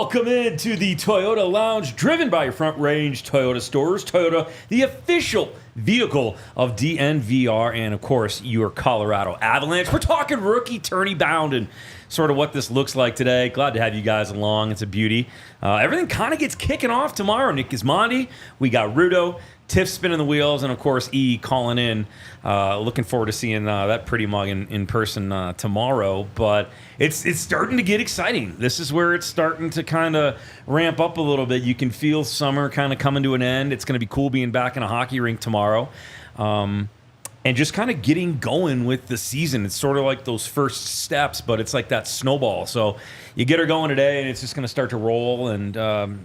Welcome into the Toyota Lounge, driven by your Front Range Toyota stores. Toyota, the official vehicle of DNVR, and of course, your Colorado Avalanche. We're talking rookie tourney bound and sort of what this looks like today. Glad to have you guys along. It's a beauty. Everything kind of gets kicking off tomorrow. Nick Gismondi, we got Rudo, Tiff spinning the wheels, and of course E calling in. Looking forward to seeing that pretty mug in person tomorrow. But it's starting to get exciting. This is where it's starting to kind of ramp up a little bit. You can feel summer kind of coming to an end. It's going to be cool being back in a hockey rink tomorrow. And just kind of getting going with the season. It's sort of like those first steps, but it's like that snowball. So you get her going today, and it's just going to start to roll and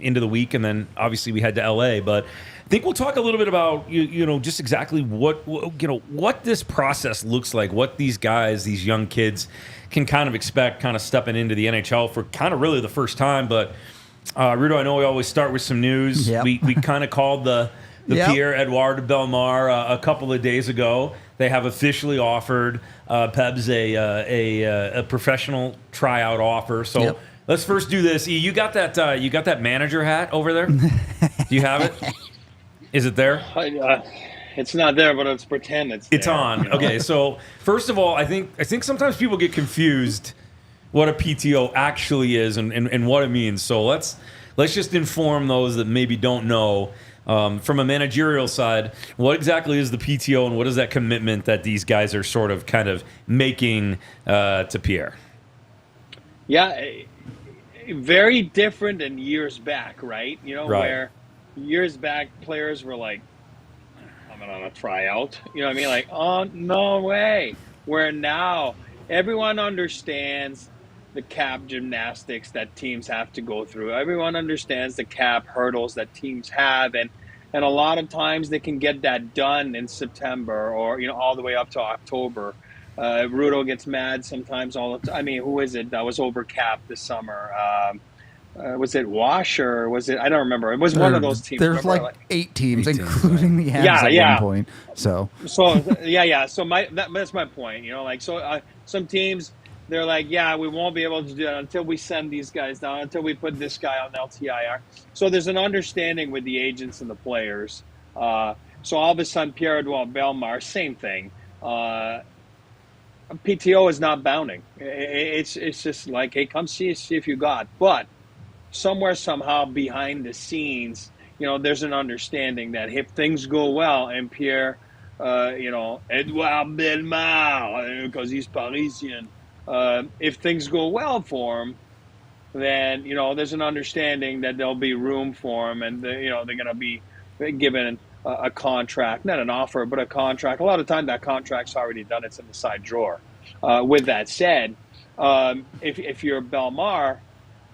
into the week, and then obviously we head to LA. But I think we'll talk a little bit about just exactly what this process looks like, what these guys, these young kids, can kind of expect, kind of stepping into the NHL for kind of really the first time. But Rudo, I know we always start with some news. Yep. We kind of called the Pierre-Edouard Bellemare a couple of days ago. They have officially offered Pebs a professional tryout offer. So let's first do this. You got that manager hat over there? Do you have it? Is it there? It's not there, but let's pretend it's there, on. Okay, so first of all, I think sometimes people get confused what a PTO actually is and what it means. So let's just inform those that maybe don't know. From a managerial side, what exactly is the PTO, and what is that commitment that these guys are sort of kind of making to Pierre? Yeah, very different than years back, right? Right. Where years back players were like, I'm on a tryout. You know what I mean? Like, oh, no way. Where now everyone understands the cap gymnastics that teams have to go through. Everyone understands the cap hurdles that teams have, and a lot of times they can get that done in September or all the way up to October. Rudo gets mad sometimes. I mean, who is it that was over cap this summer? Was it Wash or was it? I don't remember. It was one of those teams. There's like 8 teams, including the Avs at one point. So yeah. So that's my point. Some teams, they're like, we won't be able to do that until we send these guys down, until we put this guy on LTIR. So there's an understanding with the agents and the players. So all of a sudden, Pierre-Edouard Bellemare, same thing. PTO is not bounding. It's just like, hey, come see if you got. But somewhere, somehow, behind the scenes, there's an understanding that if things go well, and Pierre, Edouard Bellemare, because he's Parisian, if things go well for him, then there's an understanding that there'll be room for him, and they're going to be given a contract, not an offer, but a contract. A lot of time that contract's already done; it's in the side drawer. With that said, if you're Bellemare,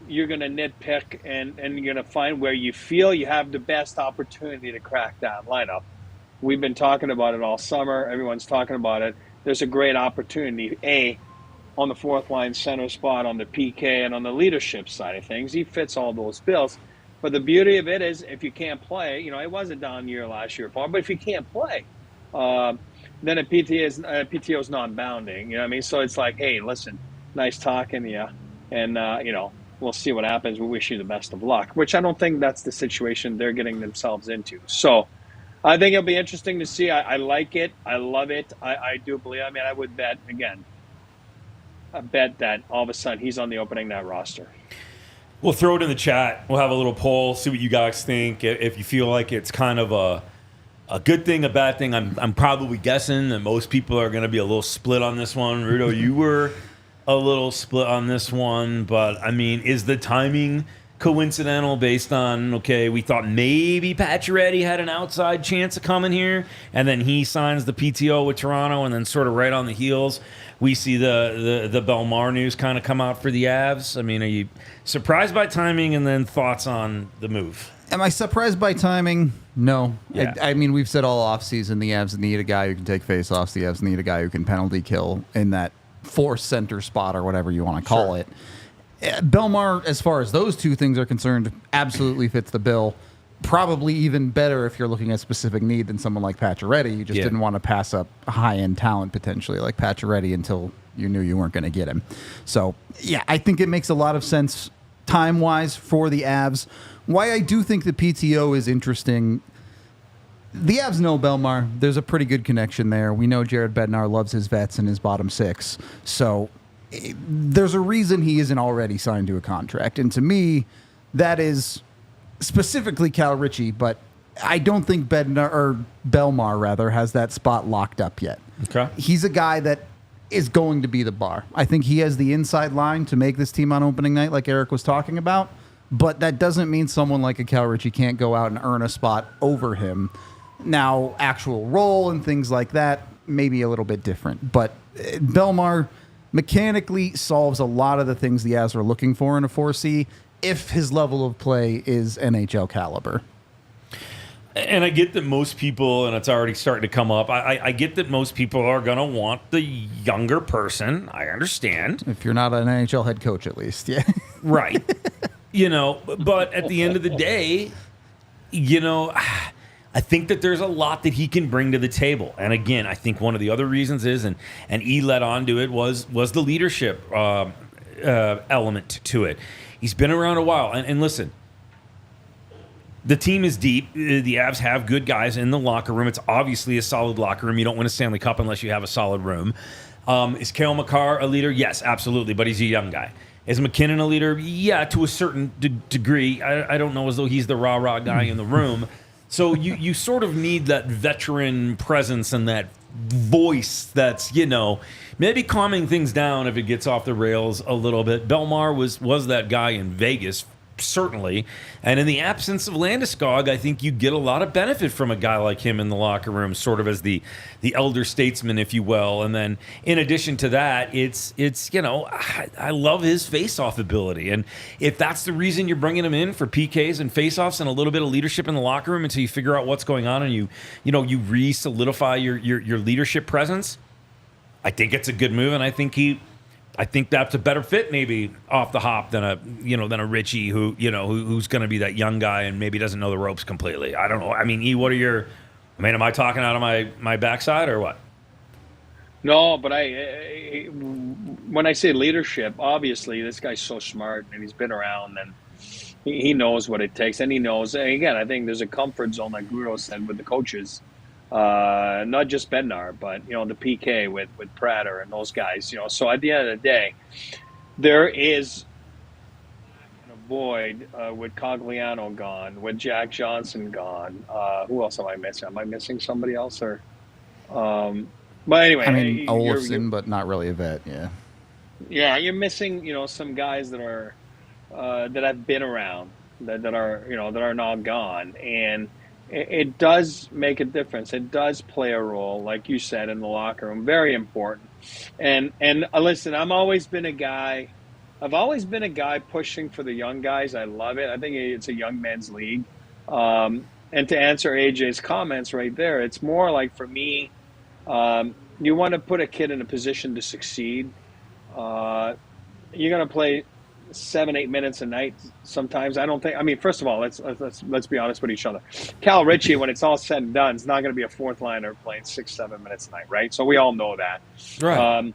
you're going to nitpick and you're going to find where you feel you have the best opportunity to crack that lineup. We've been talking about it all summer. Everyone's talking about it. There's a great opportunity, on the fourth line center spot, on the PK, and on the leadership side of things. He fits all those bills. But the beauty of it is, if you can't play, it was a down year last year, Paul, but if you can't play, then a PTO is non-bounding. You know what I mean? So it's like, hey, listen, nice talking to you. And, we'll see what happens. We wish you the best of luck, which I don't think that's the situation they're getting themselves into. So I think it'll be interesting to see. I like it. I love it. I do believe. I mean, I would bet, again, I bet that all of a sudden he's on the opening night roster. We'll throw it in the chat. We'll have a little poll, see what you guys think. If you feel like it's kind of a good thing, a bad thing, I'm probably guessing that most people are going to be a little split on this one. Rudo, you were a little split on this one, but I mean, is the timing coincidental based on, we thought maybe Pacioretty had an outside chance of coming here, and then he signs the PTO with Toronto, and then sort of right on the heels, we see the Bellemare news kind of come out for the Avs. I mean, are you surprised by timing, and then thoughts on the move? am I surprised by timing? No. Yeah. I mean, we've said all offseason the Avs need a guy who can take faceoffs. The Avs need a guy who can penalty kill in that fourth center spot or whatever you want to call it. Bellemare, as far as those two things are concerned, absolutely fits the bill. Probably even better if you're looking at specific need than someone like Pacioretty. You just didn't want to pass up high-end talent potentially like Pacioretty until you knew you weren't going to get him. So, yeah, I think it makes a lot of sense time-wise for the Avs. Why I do think the PTO is interesting. The Avs know Bellemare. There's a pretty good connection there. We know Jared Bednar loves his vets and his bottom six. So there's a reason he isn't already signed to a contract. And to me, that is specifically Cal Ritchie, but I don't think Bellemare has that spot locked up yet. Okay. He's a guy that is going to be the bar. I think he has the inside line to make this team on opening night, like Eric was talking about. But that doesn't mean someone like a Cal Ritchie can't go out and earn a spot over him. Now, actual role and things like that may be a little bit different. But Bellemare mechanically solves a lot of the things the Avs are looking for in a 4C if his level of play is NHL caliber. And I get that most people, and it's already starting to come up, I get that most people are going to want the younger person. I understand. If you're not an NHL head coach, at least. Yeah. Right. But at the end of the day, I think that there's a lot that he can bring to the table. And again, I think one of the other reasons is, and E led on to it, was the leadership element to it. He's been around a while. And listen, the team is deep. The Avs have good guys in the locker room. It's obviously a solid locker room. You don't win a Stanley Cup unless you have a solid room. Is Cale Makar a leader? Yes, absolutely, but he's a young guy. Is McKinnon a leader? Yeah, to a certain degree. I don't know as though he's the rah-rah guy in the room. So you sort of need that veteran presence and that voice that's, maybe calming things down if it gets off the rails a little bit. Bellemare was that guy in Vegas, certainly. And in the absence of Landeskog, I think you get a lot of benefit from a guy like him in the locker room, sort of as the elder statesman, if you will. And then in addition to that, it's I love his face-off ability. And if that's the reason you're bringing him in for PKs and face-offs and a little bit of leadership in the locker room until you figure out what's going on and you re-solidify your leadership presence, I think it's a good move, and I think that's a better fit maybe off the hop than a Ritchie who's going to be that young guy and maybe doesn't know the ropes completely. I don't know. I mean, E, am I talking out of my backside or what? No, but when I say leadership, obviously this guy's so smart and he's been around and he knows what it takes, and he knows. And again, I think there's a comfort zone, like Grudo said, with the coaches. Not just Bednar, but the PK with Prater and those guys. So at the end of the day, there is a void with Cogliano gone, with Jack Johnson gone. Who else am I missing? Am I missing somebody else? Or, but anyway, I mean Olofsson, but not really a vet. Yeah. Yeah, you're missing some guys that are that have been around that are not gone, and it does make a difference. It does play a role, like you said, in the locker room. Very important. And listen, I've always been a guy pushing for the young guys. I love it. I think it's a young men's league. And to answer AJ's comments right there, it's more like, for me, you want to put a kid in a position to succeed. You're going to play 7-8 minutes a night sometimes. First of all, let's be honest with each other. Cal Ritchie, when it's all said and done, is not going to be a fourth liner playing 6-7 minutes a night, right? So we all know that. Right.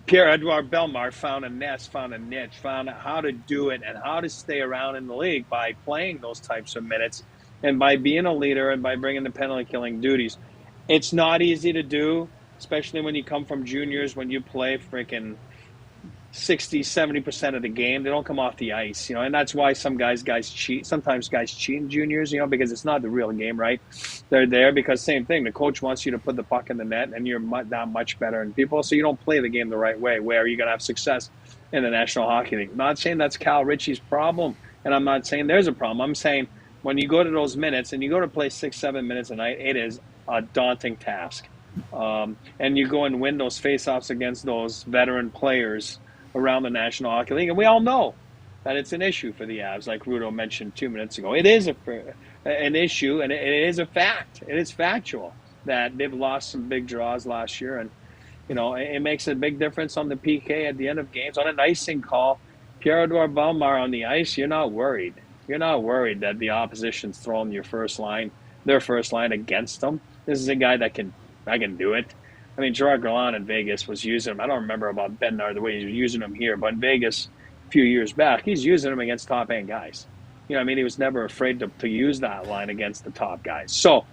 Pierre-Edouard Bellemare found a niche, found how to do it and how to stay around in the league by playing those types of minutes and by being a leader and by bringing the penalty killing duties. It's not easy to do, especially when you come from juniors, when you play freaking 60-70% of the game. They don't come off the ice, and that's why some guys cheat. Sometimes guys cheat in juniors, because it's not the real game, right? They're there because same thing. The coach wants you to put the puck in the net, and you're that much better than people, so you don't play the game the right way. Where you're going to have success in the National Hockey League. I'm not saying that's Cal Ritchie's problem, and I'm not saying there's a problem. I'm saying when you go to those minutes and you go to play 6-7 minutes a night, it is a daunting task. And you go and win those face-offs against those veteran players around the National Hockey League. And we all know that it's an issue for the Avs, like Rudo mentioned 2 minutes ago. It is an issue, and it is a fact. It is factual that they've lost some big draws last year. And, it makes a big difference on the PK at the end of games. On an icing call, Pierre-Edouard Bellemare on the ice, you're not worried. You're not worried that the opposition's throwing their first line against them. This is a guy that can do it. Gerard Gallant in Vegas was using him. I don't remember about Bednar the way he was using him here, but in Vegas, few years back, he's using them against top-end guys. You know, I mean, he was never afraid to use that line against the top guys. So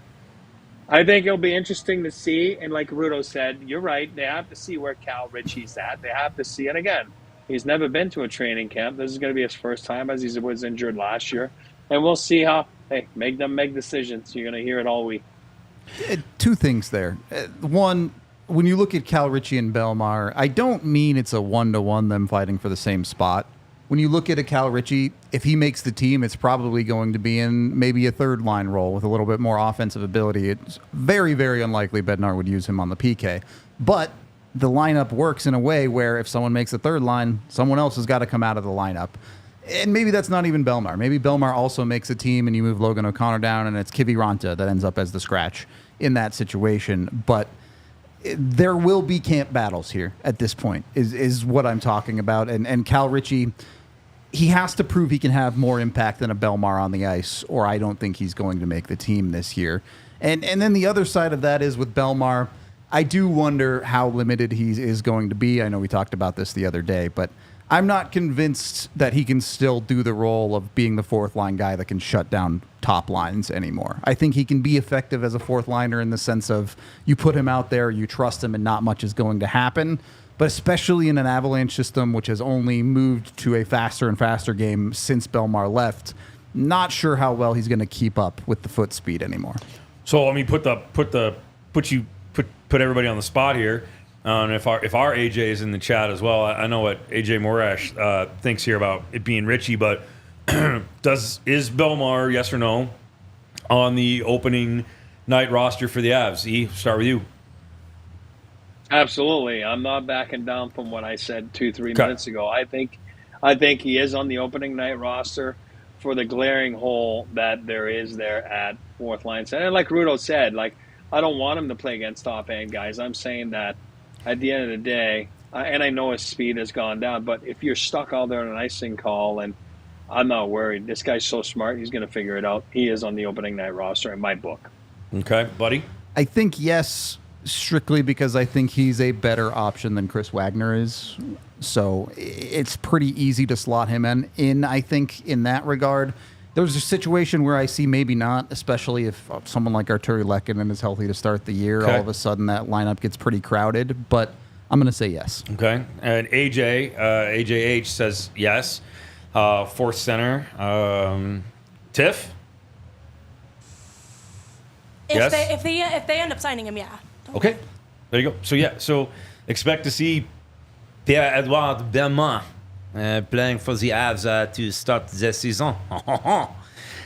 I think it'll be interesting to see. And like Rudo said, you're right. They have to see where Cal Ritchie's at. They have to see. And again, he's never been to a training camp. This is going to be his first time, as he was injured last year. And we'll see how, make them make decisions. You're going to hear it all week. Two things there. One, when you look at Cal Ritchie and Bellemare, I don't mean it's a 1-to-1 them fighting for the same spot. When you look at a Cal Ritchie, if he makes the team, it's probably going to be in maybe a third line role with a little bit more offensive ability. It's very, very unlikely Bednar would use him on the PK. But the lineup works in a way where if someone makes a third line, someone else has got to come out of the lineup. And maybe that's not even Bellemare. Maybe Bellemare also makes a team and you move Logan O'Connor down and it's Kiviranta that ends up as the scratch in that situation. But there will be camp battles here at this point is what I'm talking about. And Cal Ritchie, he has to prove he can have more impact than a Bellemare on the ice, or I don't think he's going to make the team this year. And then the other side of that is with Bellemare, I do wonder how limited he is going to be. I know we talked about this the other day, but I'm not convinced that he can still do the role of being the fourth line guy that can shut down top lines anymore. I think he can be effective as a fourth liner in the sense of you put him out there, you trust him, and not much is going to happen. But especially in an Avalanche system, which has only moved to a faster and faster game since Bellemare left, not sure how well he's going to keep up with the foot speed anymore. So let me put everybody on the spot here. And if our AJ is in the chat as well, I know what AJ Morash thinks here about it being Ritchie, but is Bellemare, yes or no, on the opening night roster for the Avs? E, start with you. Absolutely. I'm not backing down from what I said 2-3 minutes ago. I think he is on the opening night roster for the glaring hole that there is there at fourth line center. And like Rudo said, I don't want him to play against top end guys. I'm saying that at the end of the day, and I know his speed has gone down, but if you're stuck out there on an icing call, and I'm not worried. This guy's so smart. He's going to figure it out. He is on the opening night roster in my book. Okay, buddy? I think yes, strictly because I think he's a better option than Chris Wagner is. So it's pretty easy to slot him in, I think, in that regard. There's a situation where I see maybe not, especially if someone like Arturi Lehkonen is healthy to start the year. Okay. All of a sudden that lineup gets pretty crowded, but I'm going to say yes. Okay. And AJH says yes. Fourth center. Tiff? If they end up signing him, yeah. Okay. There you go. So expect to see Pierre-Edouard Bellemare playing for the Avs to start the season.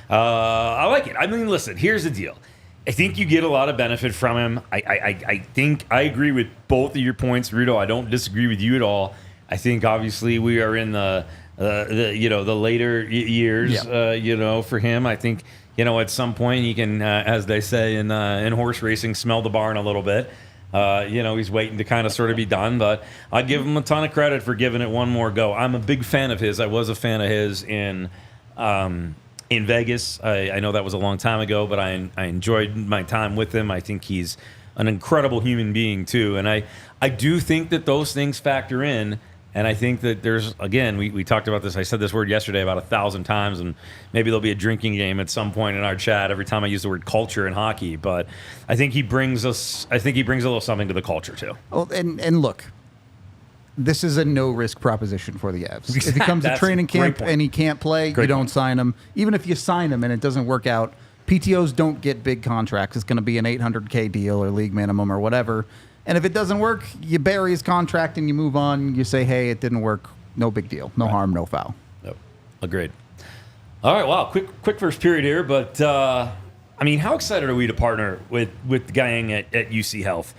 I like it. I mean, listen, here's the deal. I think you get a lot of benefit from him. I think I agree with both of your points, Rudo. I don't disagree with you at all. I think obviously we are in the later years, for him. I think, at some point he can, as they say in horse racing, smell the barn a little bit. He's waiting to kind of sort of be done, but I'd give him a ton of credit for giving it one more go. I'm a big fan of his. I was a fan of his in Vegas. I know that was a long time ago, but I enjoyed my time with him. I think he's an incredible human being too, and I do think that those things factor in. And I think that there's, again, we talked about this. I said this word yesterday about 1,000 times, and maybe there'll be a drinking game at some point in our chat every time I use the word culture in hockey. But I think he brings a little something to the culture too. Oh, and look, this is a no-risk proposition for the Avs. If he comes to training camp and he can't play, you don't sign him. Even if you sign him and it doesn't work out, PTOs don't get big contracts. It's going to be an $800K deal or league minimum or whatever. And if it doesn't work, you bury his contract and you move on. You say, hey, it didn't work. No big deal. No harm, no foul. Yep. Agreed. All right, wow. Quick first period here. But, how excited are we to partner with the gang at UC Health?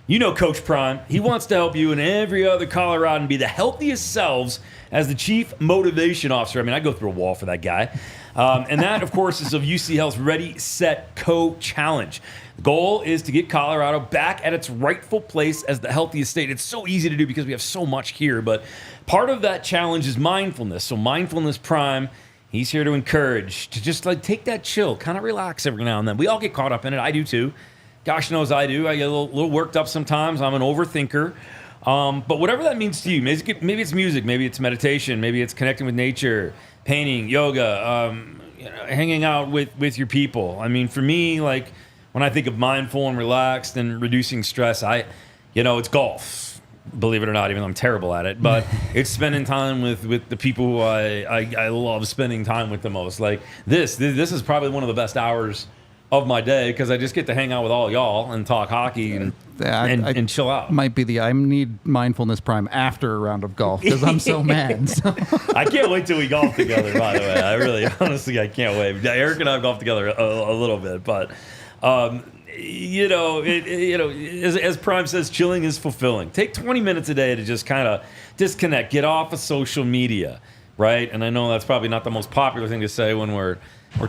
Coach Prime. He wants to help you and every other Coloradan be the healthiest selves as the chief motivation officer. I go through a wall for that guy. And that, of course, is of UC Health's Ready, Set, Co Challenge. The goal is to get Colorado back at its rightful place as the healthiest state. It's so easy to do because we have so much here, but part of that challenge is mindfulness. So Mindfulness Prime, he's here to encourage, to just take that chill, kind of relax every now and then. We all get caught up in it. I do too. Gosh knows I do. I get a little worked up sometimes. I'm an overthinker. But whatever that means to you, maybe it's music, maybe it's meditation, maybe it's connecting with nature, painting, yoga, hanging out with your people. I mean, for me, like when I think of mindful and relaxed and reducing stress, it's golf. Believe it or not, even though I'm terrible at it, but it's spending time with the people who I love spending time with the most. Like this is probably one of the best hours of my day because I just get to hang out with all y'all and talk hockey and chill out. I need mindfulness prime after a round of golf because I'm so mad. So. I can't wait till we golf together, by the way. I really, honestly, I can't wait. Eric and I have golfed together a little bit, but as Prime says, chilling is fulfilling. Take 20 minutes a day to just kind of disconnect, get off of social media, right? And I know that's probably not the most popular thing to say when we're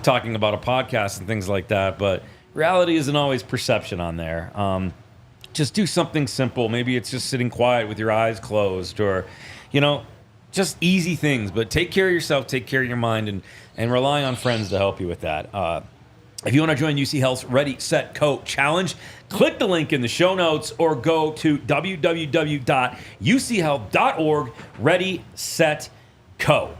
talking about a podcast and things like that, but reality isn't always perception on there. Just do something simple. Maybe it's just sitting quiet with your eyes closed or, just easy things. But take care of yourself, take care of your mind, and rely on friends to help you with that. If you want to join UC Health's Ready, Set, Co challenge, click the link in the show notes or go to www.uchealth.org, Ready, Set, Co.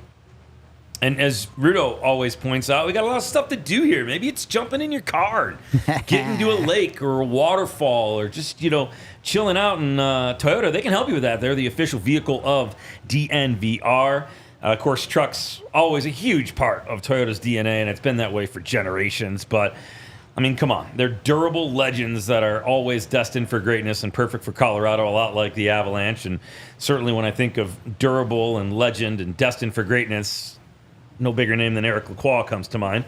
And as Rudo always points out, we got a lot of stuff to do here. Maybe it's jumping in your car, getting to a lake or a waterfall, or just, chilling out in Toyota. They can help you with that. They're the official vehicle of DNVR. Of course, trucks always a huge part of Toyota's DNA, and it's been that way for generations. But, I mean, come on. They're durable legends that are always destined for greatness and perfect for Colorado, a lot like the Avalanche. And certainly when I think of durable and legend and destined for greatness, no bigger name than Eric Lacroix comes to mind.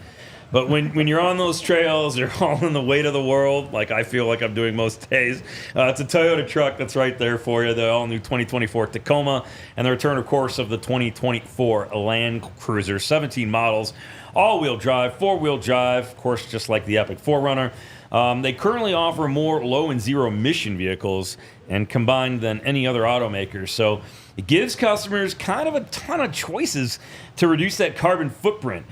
But when you're on those trails, you're hauling the weight of the world, like I feel like I'm doing most days. It's a Toyota truck that's right there for you, the all-new 2024 Tacoma, and the return, of course, of the 2024 Land Cruiser. 17 models, all-wheel drive, four-wheel drive, of course, just like the Epic 4Runner. They currently offer more low and zero emission vehicles and combined than any other automaker. So it gives customers kind of a ton of choices to reduce that carbon footprint.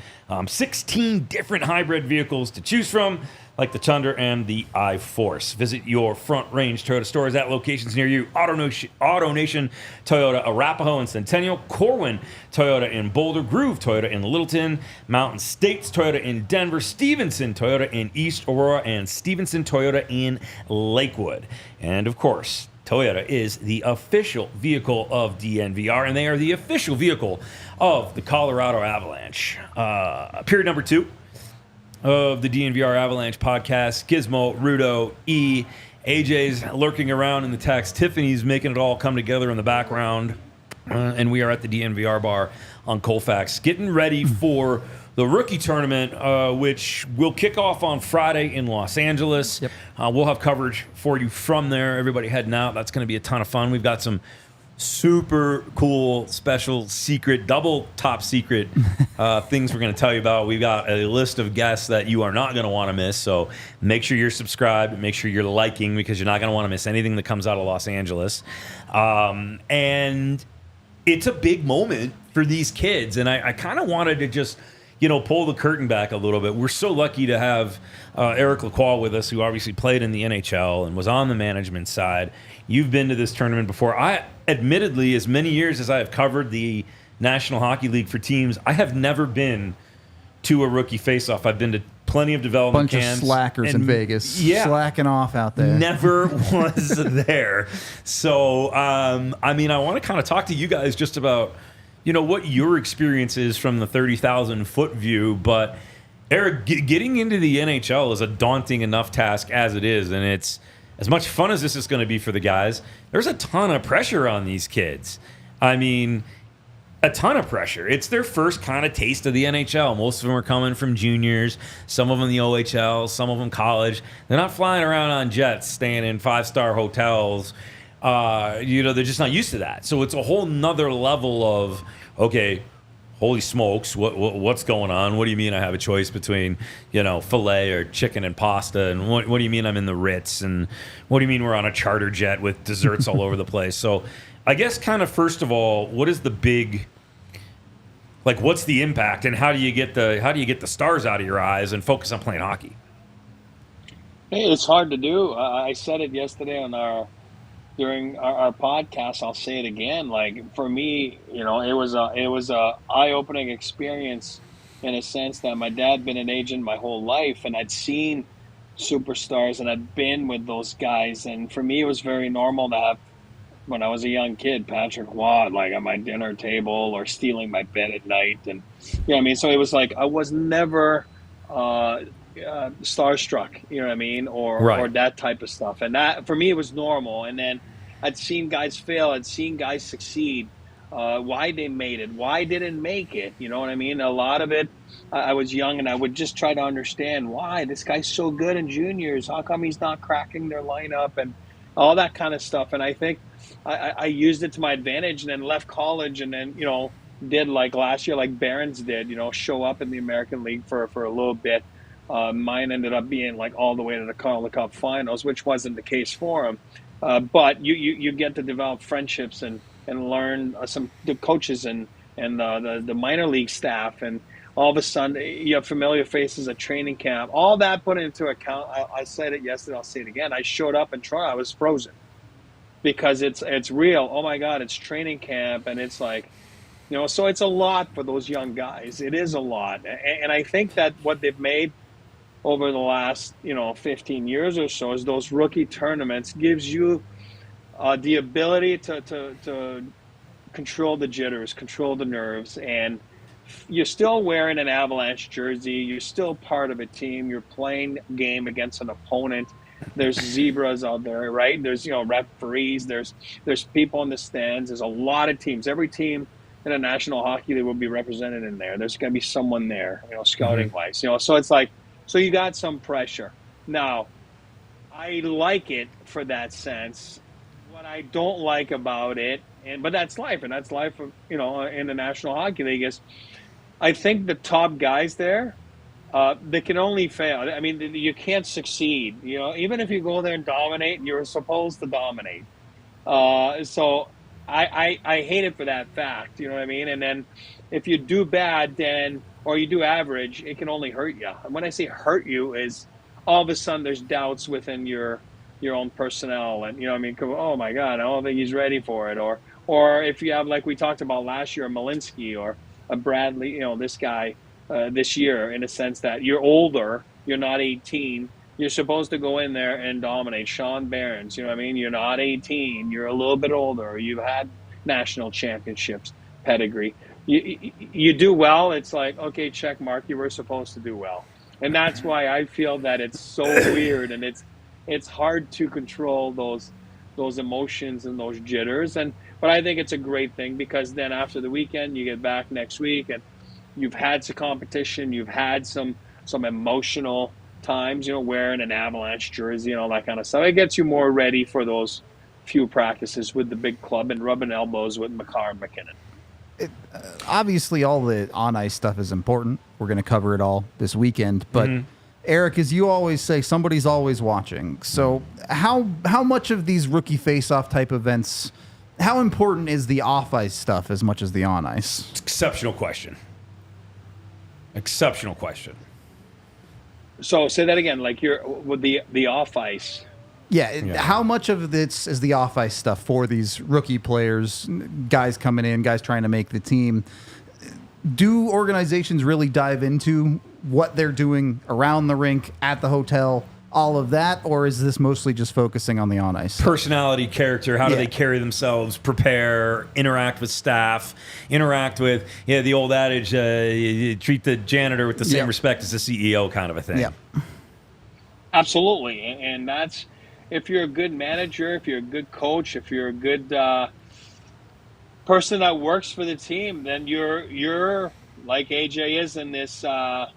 16 different hybrid vehicles to choose from, like the Tundra and the iForce. Visit your Front Range Toyota stores at locations near you. AutoNation Toyota, Arapahoe and Centennial, Corwin Toyota in Boulder, Groove Toyota in Littleton, Mountain States Toyota in Denver, Stevenson Toyota in East Aurora, and Stevenson Toyota in Lakewood. And of course, Toyota is the official vehicle of DNVR, and they are the official vehicle of the Colorado Avalanche. Period number 2 of the DNVR Avalanche Podcast. Gizmo, Rudo, E, AJ's lurking around in the text. Tiffany's making it all come together in the background. And we are at the DNVR bar on Colfax, getting ready for the rookie tournament, which will kick off on Friday in Los Angeles. Yep. We'll have coverage for you from there. Everybody heading out. That's going to be a ton of fun. We've got some super cool, special, secret, double top secret things we're going to tell you about. We've got a list of guests that you are not going to want to miss. So make sure you're subscribed. Make sure you're liking, because you're not going to want to miss anything that comes out of Los Angeles. And it's a big moment for these kids. And I kind of wanted to just, pull the curtain back a little bit. We're so lucky to have Eric Lacroix with us, who obviously played in the NHL and was on the management side. You've been to this tournament before. Admittedly, as many years as I have covered the National Hockey League for teams, I have never been to a rookie faceoff. I've been to plenty of development camps. Bunch of slackers in Vegas, slacking off out there. Never was there. So, I want to kind of talk to you guys just about, what your experience is from the 30,000-foot view. But, Eric, getting into the NHL is a daunting enough task as it is, and it's as much fun as this is going to be for the guys. There's a ton of pressure on these kids. A ton of pressure. It's their first kind of taste of the NHL. Most of them are coming from juniors, some of them the OHL, some of them college. They're not flying around on jets, staying in 5-star hotels. They're just not used to that. So it's a whole nother level of, okay, holy smokes, what's going on? What do you mean I have a choice between, filet or chicken and pasta? And what do you mean I'm in the Ritz? And what do you mean we're on a charter jet with desserts all over the place? So I guess kind of first of all, what is the big, what's the impact, and how do you get the stars out of your eyes and focus on playing hockey? Hey, it's hard to do. I said it yesterday on our during our podcast, I'll say it again. Like for me, it was a eye-opening experience in a sense that my dad been an agent my whole life, and I'd seen superstars and I'd been with those guys. And for me, it was very normal to have, when I was a young kid, Patrick Watt, like at my dinner table or stealing my bed at night. And, so it was like, I was never starstruck, or that type of stuff. And that, for me, it was normal. And then I'd seen guys fail. I'd seen guys succeed. Why they made it, why didn't make it, you know what I mean? A lot of it, I was young and I would just try to understand why this guy's so good in juniors. How come he's not cracking their lineup and all that kind of stuff? And I think I used it to my advantage, and then left college, and then, did like last year, like Barron's did, show up in the American League for a little bit. Mine ended up being like all the way to the Calder Cup finals, which wasn't the case for him. But you get to develop friendships and learn the coaches and the minor league staff, and all of a sudden you have familiar faces at training camp. All that put into account, I said it yesterday, I'll say it again. I showed up in Toronto, I was frozen because it's real. Oh my God, it's training camp, and it's like, so it's a lot for those young guys. It is a lot, and I think that what they've made over the last 15 years or so is those rookie tournaments gives you the ability to control the jitters, control the nerves, and you're still wearing an Avalanche jersey. You're still part of a team. You're playing a game against an opponent. There's zebras out there, right? There's referees. There's people in the stands. There's a lot of teams. Every team in the National Hockey League will be represented in there. There's going to be someone there, scouting wise. So it's like, so you got some pressure. Now, I like it for that sense. What I don't like about it, but that's life, and that's life of, in the National Hockey League, is I think the top guys there, they can only fail. I mean, you can't succeed. Even if you go there and dominate, you're supposed to dominate. So I hate it for that fact. You know what I mean? And then if you do bad, or you do average, it can only hurt you. And when I say hurt you, is all of a sudden there's doubts within your own personnel, and oh my God, I don't think he's ready for it, or if you have, like we talked about last year, a Malinsky or a Bradley, this guy this year, in a sense that you're older, you're not 18, you're supposed to go in there and dominate. Sean Barons, you're not 18, you're a little bit older, you've had national championships pedigree, you do well, it's like, okay, check mark, you were supposed to do well. And that's why I feel that it's so weird, and it's hard to control those emotions and those jitters. But I think it's a great thing, because then after the weekend, you get back next week and you've had some competition, you've had some emotional times, wearing an Avalanche jersey and all that kind of stuff. It gets you more ready for those few practices with the big club and rubbing elbows with Makar and McKinnon. Obviously, all the on-ice stuff is important. We're going to cover it all this weekend. But, Eric, as you always say, somebody's always watching. So how much of these rookie face-off type events, how important is the off-ice stuff as much as the on-ice? Exceptional question. Exceptional question. So say that again, like you're with the off-ice. Yeah, how much of this is the off-ice stuff for these rookie players, guys coming in, guys trying to make the team? Do organizations really dive into what they're doing around the rink, at the hotel, all of that, or is this mostly just focusing on the on-ice? Personality, character, how do they carry themselves, prepare, interact with staff, interact with, the old adage, you treat the janitor with the same respect as the CEO kind of a thing. Yeah. Absolutely, and that's, if you're a good manager, if you're a good coach, if you're a good person that works for the team, then you're like AJ is in this chat.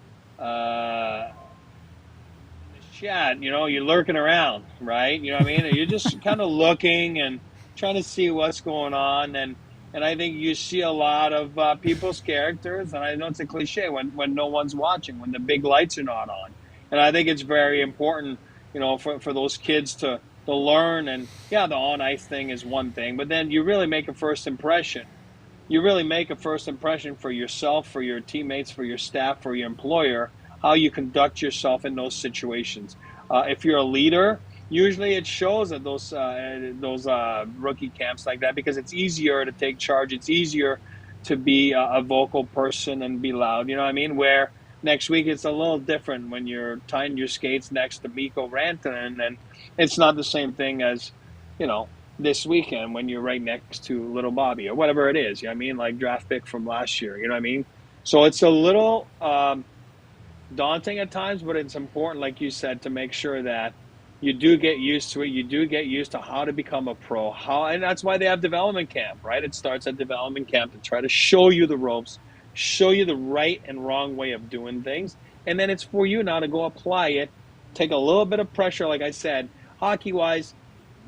You're lurking around, right? You know what I mean? You're just kind of looking and trying to see what's going on, and I think you see a lot of people's characters. And I know it's a cliche when no one's watching, when the big lights are not on, and I think it's very important. For those kids to learn, and the on-ice thing is one thing, but then you really make a first impression. You really make a first impression for yourself, for your teammates, for your staff, for your employer, how you conduct yourself in those situations. If you're a leader, usually it shows at those rookie camps like that, because it's easier to take charge. It's easier to be a vocal person and be loud. You know what I mean? Where next week it's a little different when you're tying your skates next to Mikko Rantanen, and it's not the same thing as, this weekend when you're right next to little Bobby or whatever it is. You know what I mean? Like draft pick from last year. You know what I mean? So it's a little daunting at times, but it's important, like you said, to make sure that you do get used to it. You do get used to how to become a pro. And that's why they have development camp, right? It starts at development camp to try to show you the ropes, show you the right and wrong way of doing things. And then it's for you now to go apply it, take a little bit of pressure. Like I said, hockey-wise,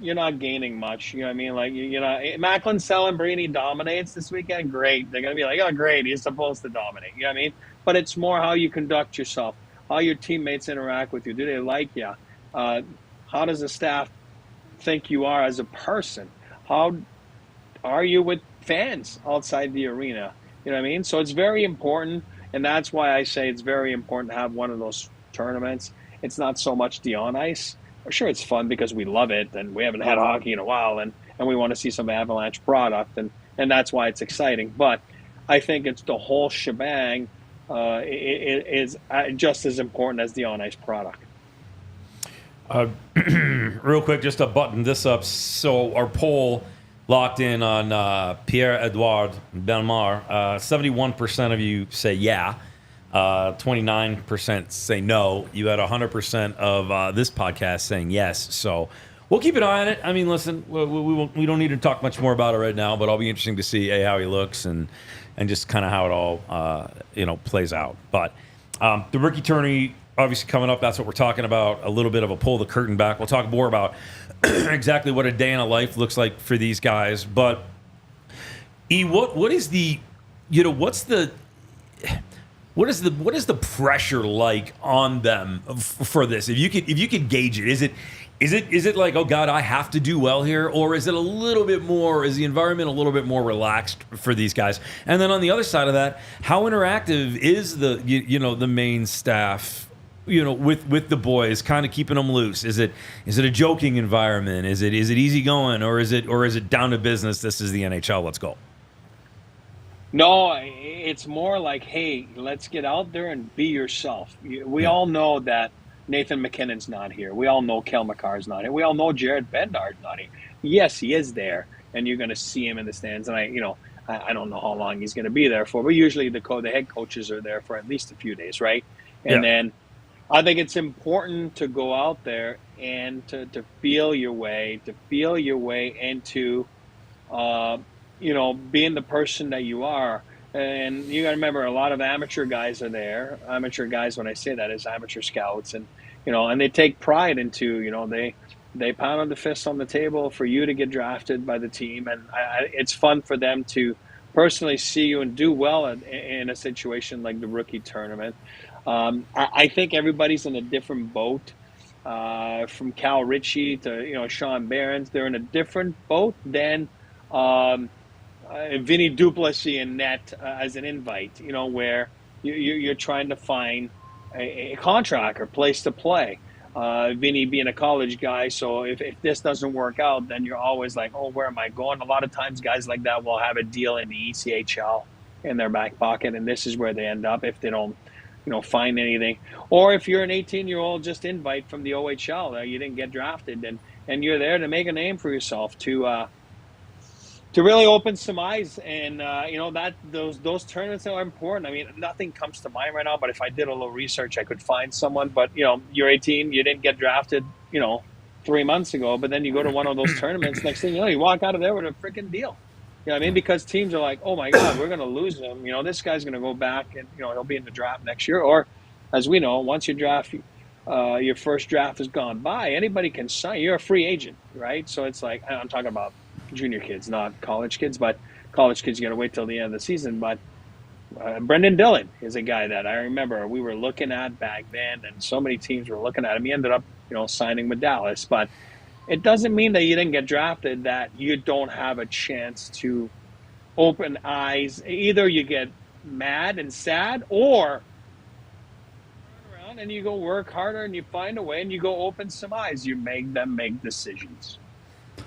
you're not gaining much. You know what I mean? Like, Macklin Celebrini dominates this weekend. Great. They're going to be like, oh, great. He's supposed to dominate. You know what I mean? But it's more how you conduct yourself, how your teammates interact with you. Do they like you? How does the staff think you are as a person? How are you with fans outside the arena? You know what I mean? So it's very important, and that's why I say it's very important to have one of those tournaments. It's not so much the on ice. Sure, it's fun because we love it, and we haven't had hockey in a while, and we want to see some Avalanche product, and that's why it's exciting. But I think it's the whole shebang is just as important as the on ice product. Real quick, just to button this up. So our poll locked in on Pierre-Edouard Bellemare. 71% of you say yeah. 29% say no. You had 100% of this podcast saying yes. So we'll keep an eye on it. I mean, listen, we don't need to talk much more about it right now, but it'll be interesting to see how he looks and just kind of how it all plays out. But the rookie tourney obviously coming up. That's what we're talking about. A little bit of a pull the curtain back. We'll talk more about exactly what a day in a life looks like for these guys. But what is the what is the pressure like on them for this? If you could gauge it, is it like, oh God, I have to do well here, or is it a little bit more? Is the environment a little bit more relaxed for these guys? And then on the other side of that, how interactive is the main staff? With the boys, kind of keeping them loose. Is it a joking environment? Is it easy going, or is it down to business? This is the NHL. Let's go. No, it's more like, hey, let's get out there and be yourself. We all know that Nathan McKinnon's not here. We all know Kel McCarr's not here. We all know Jared Bednar's not here. Yes, he is there, and you're going to see him in the stands. And I don't know how long he's going to be there for, but usually the head coaches are there for at least a few days, right? And then I think it's important to go out there and to feel your way into being the person that you are. And you got to remember, a lot of amateur guys are there. Amateur guys, when I say that, is amateur scouts, and and they take pride into they pound on the fist on the table for you to get drafted by the team, and it's fun for them to personally see you and do well in a situation like the rookie tournament. I think everybody's in a different boat. From Cal Ritchie to Sean Behrens, they're in a different boat than Vinny Duplessis and net as an invite, where you're trying to find a contract or place to play. Vinny being a college guy, so if this doesn't work out, then you're always like, oh, where am I going? A lot of times guys like that will have a deal in the ECHL in their back pocket, and this is where they end up if they don't find anything. Or if you're an 18-year-old just invite from the OHL, you didn't get drafted, and you're there to make a name for yourself, to really open some eyes, and that those tournaments are important. I mean, nothing comes to mind right now, but if I did a little research, I could find someone. But you're 18, you didn't get drafted, 3 months ago, but then you go to one of those tournaments. Next thing you know, you walk out of there with a freaking deal. You know what I mean? Because teams are like, oh my God, we're going to lose him. This guy's going to go back, and he'll be in the draft next year. Or, as we know, once you draft, your first draft has gone by, anybody can sign. You're a free agent, right? So it's like, I'm talking about junior kids, not college kids, but college kids, you got to wait till the end of the season. But Brendan Dillon is a guy that I remember we were looking at back then, and so many teams were looking at him. He ended up, signing with Dallas. But it doesn't mean that you didn't get drafted that you don't have a chance to open eyes. Either you get mad and sad, or turn down and you go work harder and you find a way and you go open some eyes. You make them make decisions.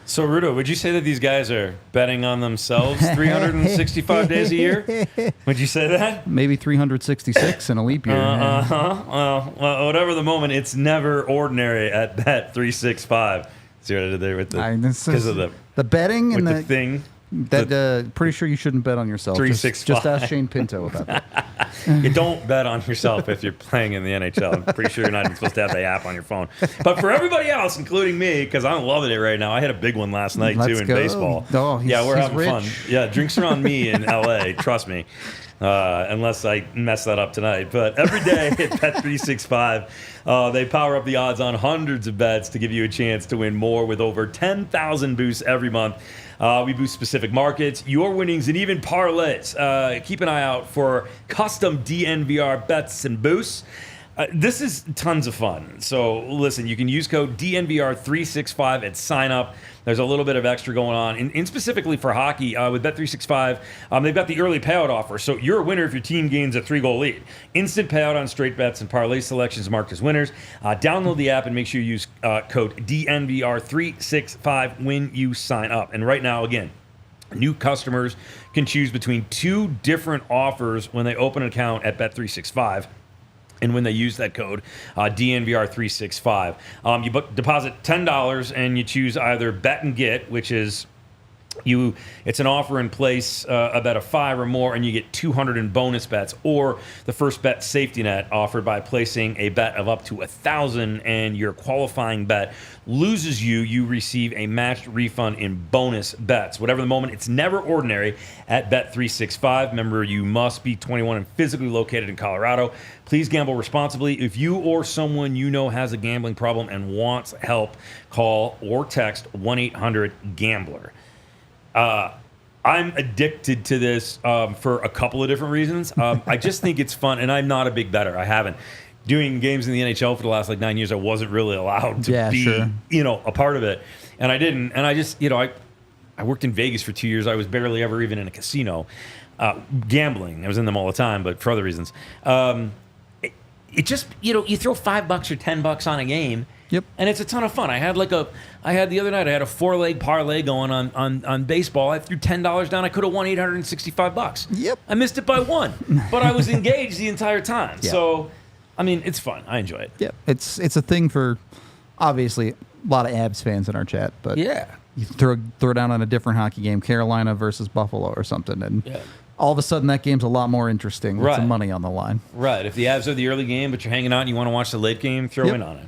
So, Rudo, would you say that these guys are betting on themselves 365 days a year? Would you say that? Maybe 366 in a leap year. Well, whatever the moment, it's never ordinary at Bet365. See what I did there with because of the betting and the thing. That pretty sure you shouldn't bet on yourself. 365. Just ask Shane Pinto about that. You don't bet on yourself if you're playing in the NHL. I'm pretty sure you're not even supposed to have the app on your phone. But for everybody else, including me, because I'm loving it right now, I had a big one last night too in baseball. Oh, we're having rich. fun. Yeah, drinks are on me in LA. Trust me. Unless I mess that up tonight. But every day at Bet365, they power up the odds on hundreds of bets to give you a chance to win more with over 10,000 boosts every month. We boost specific markets, your winnings, and even parlays. Keep an eye out for custom DNVR bets and boosts. This is tons of fun. So listen, you can use code DNVR365 at sign up. There's a little bit of extra going on. And specifically for hockey, with Bet365, they've got the early payout offer. So you're a winner if your team gains a 3-goal lead. Instant payout on straight bets and parlay selections marked as winners. Download the app and make sure you use code DNVR365 when you sign up. And right now, again, new customers can choose between 2 different offers when they open an account at Bet365. And when they use that code, DNVR365, you deposit $10 and you choose either bet and get, which is it's an offer in place, a bet of 5 or more, and you get 200 in bonus bets, or the first bet safety net offered by placing a bet of up to 1,000, and your qualifying bet loses you receive a matched refund in bonus bets. Whatever the moment, it's never ordinary at Bet365. Remember, you must be 21 and physically located in Colorado. Please gamble responsibly. If you or someone you know has a gambling problem and wants help, call or text 1-800-GAMBLER. I'm addicted to this for a couple of different reasons. I just think it's fun, and I'm not a big bettor. I haven't. Doing games in the NHL for the last 9 years, I wasn't really allowed to be, a part of it, and I didn't. And I just, I worked in Vegas for 2 years. I was barely ever even in a casino gambling. I was in them all the time, but for other reasons. It just, you throw $5 or $10 on a game. Yep. And it's a ton of fun. I had the other night, I had a 4-leg parlay going on baseball. I threw $10 down. I could have won $865. Yep. I missed it by 1, but I was engaged the entire time. Yep. So, it's fun. I enjoy it. Yep. It's a thing for, obviously, a lot of Avs fans in our chat, but yeah, you throw down on a different hockey game, Carolina versus Buffalo or something, and all of a sudden that game's a lot more interesting with some money on the line. Right. If the Avs are the early game, but you're hanging out and you want to watch the late game, throw in on it.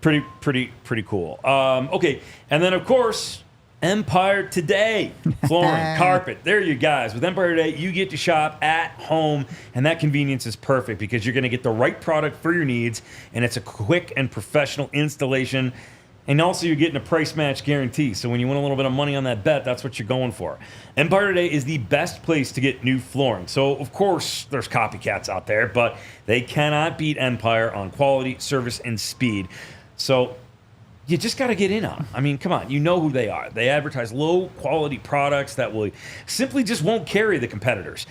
Pretty cool. Okay, and then of course, Empire Today, flooring, carpet. There you guys. With Empire Today, you get to shop at home, and that convenience is perfect because you're going to get the right product for your needs, and it's a quick and professional installation. And also, you're getting a price match guarantee. So when you win a little bit of money on that bet, that's what you're going for. Empire Today is the best place to get new flooring. So, of course, there's copycats out there, but they cannot beat Empire on quality, service, and speed. So you just got to get in on them. Come on. You know who they are. They advertise low-quality products that will simply just won't carry the competitors.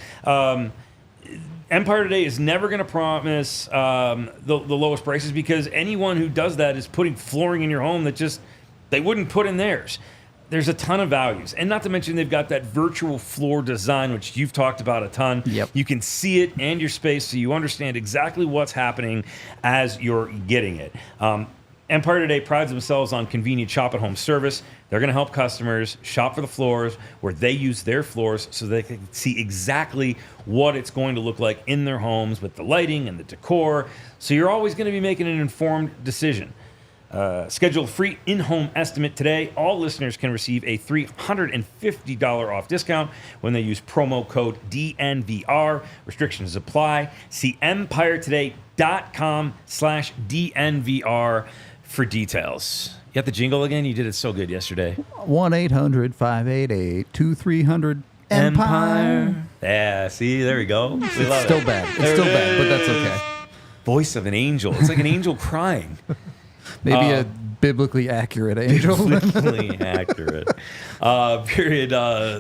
Empire Today is never going to promise the lowest prices because anyone who does that is putting flooring in your home that they wouldn't put in theirs. There's a ton of values. And not to mention they've got that virtual floor design, which you've talked about a ton. Yep. You can see it and your space so you understand exactly what's happening as you're getting it. Empire Today prides themselves on convenient shop-at-home service. They're going to help customers shop for the floors where they use their floors so they can see exactly what it's going to look like in their homes with the lighting and the decor. So you're always going to be making an informed decision. Schedule a free in-home estimate today. All listeners can receive a $350 off discount when they use promo code DNVR. Restrictions apply. See empiretoday.com/DNVR for details. You got the jingle again? You did it so good yesterday. 1-800-588-2300 Empire. Yeah, see, there we go. We It's love still it. bad. It's still bad, but that's okay. Voice of an angel. It's like an angel crying. Maybe a biblically accurate angel. Biblically accurate. Period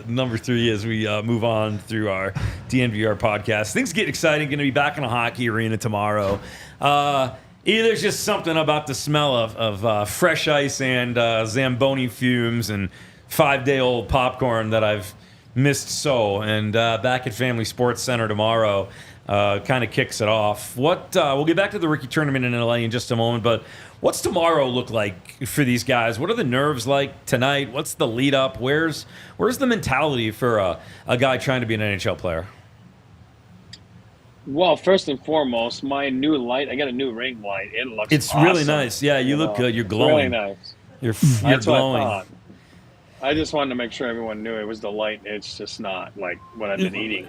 number 3 as we move on through our DNVR podcast. Things get exciting. Going to be back in a hockey arena tomorrow. There's just something about the smell of fresh ice and Zamboni fumes and 5-day-old popcorn that I've missed so. And back at Family Sports Center tomorrow kind of kicks it off. We'll get back to the rookie tournament in LA in just a moment, but what's tomorrow look like for these guys? What are the nerves like tonight? What's the lead up? Where's the mentality for a guy trying to be an NHL player? Well, first and foremost, my new light, I got a new ring light. It's awesome. Really nice. Yeah, you look good. You're glowing. Really nice. You're That's glowing. What I thought. I just wanted to make sure everyone knew it was the light. It's just not like what I've been eating.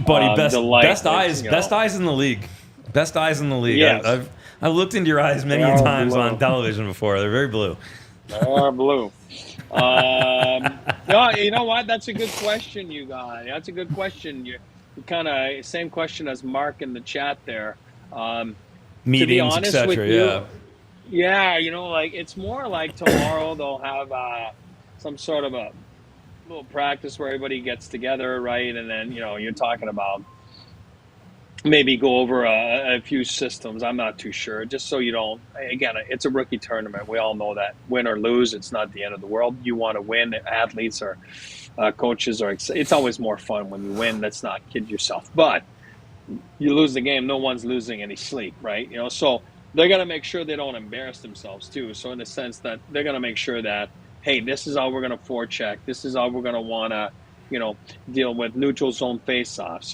Buddy, best eyes, best eyes in the league. Best eyes in the league. Yes. I've looked into your eyes many times on television before. They're very blue. They are blue. No, you know what? That's a good question, you guys. That's a good question. You kind of same question as Mark in the chat there. Meetings, etc. Yeah. Yeah, like it's more like tomorrow they'll have some sort of a little practice where everybody gets together, right? And then you're talking about maybe go over a few systems. I'm not too sure. Just so you don't. Again, it's a rookie tournament. We all know that. Win or lose, it's not the end of the world. You want to win. Athletes or coaches are. It's always more fun when you win. Let's not kid yourself. But you lose the game, no one's losing any sleep, right? So they're gonna make sure they don't embarrass themselves too. So in the sense that they're gonna make sure that, hey, this is how we're gonna forecheck. This is how we're gonna wanna, deal with neutral zone faceoffs.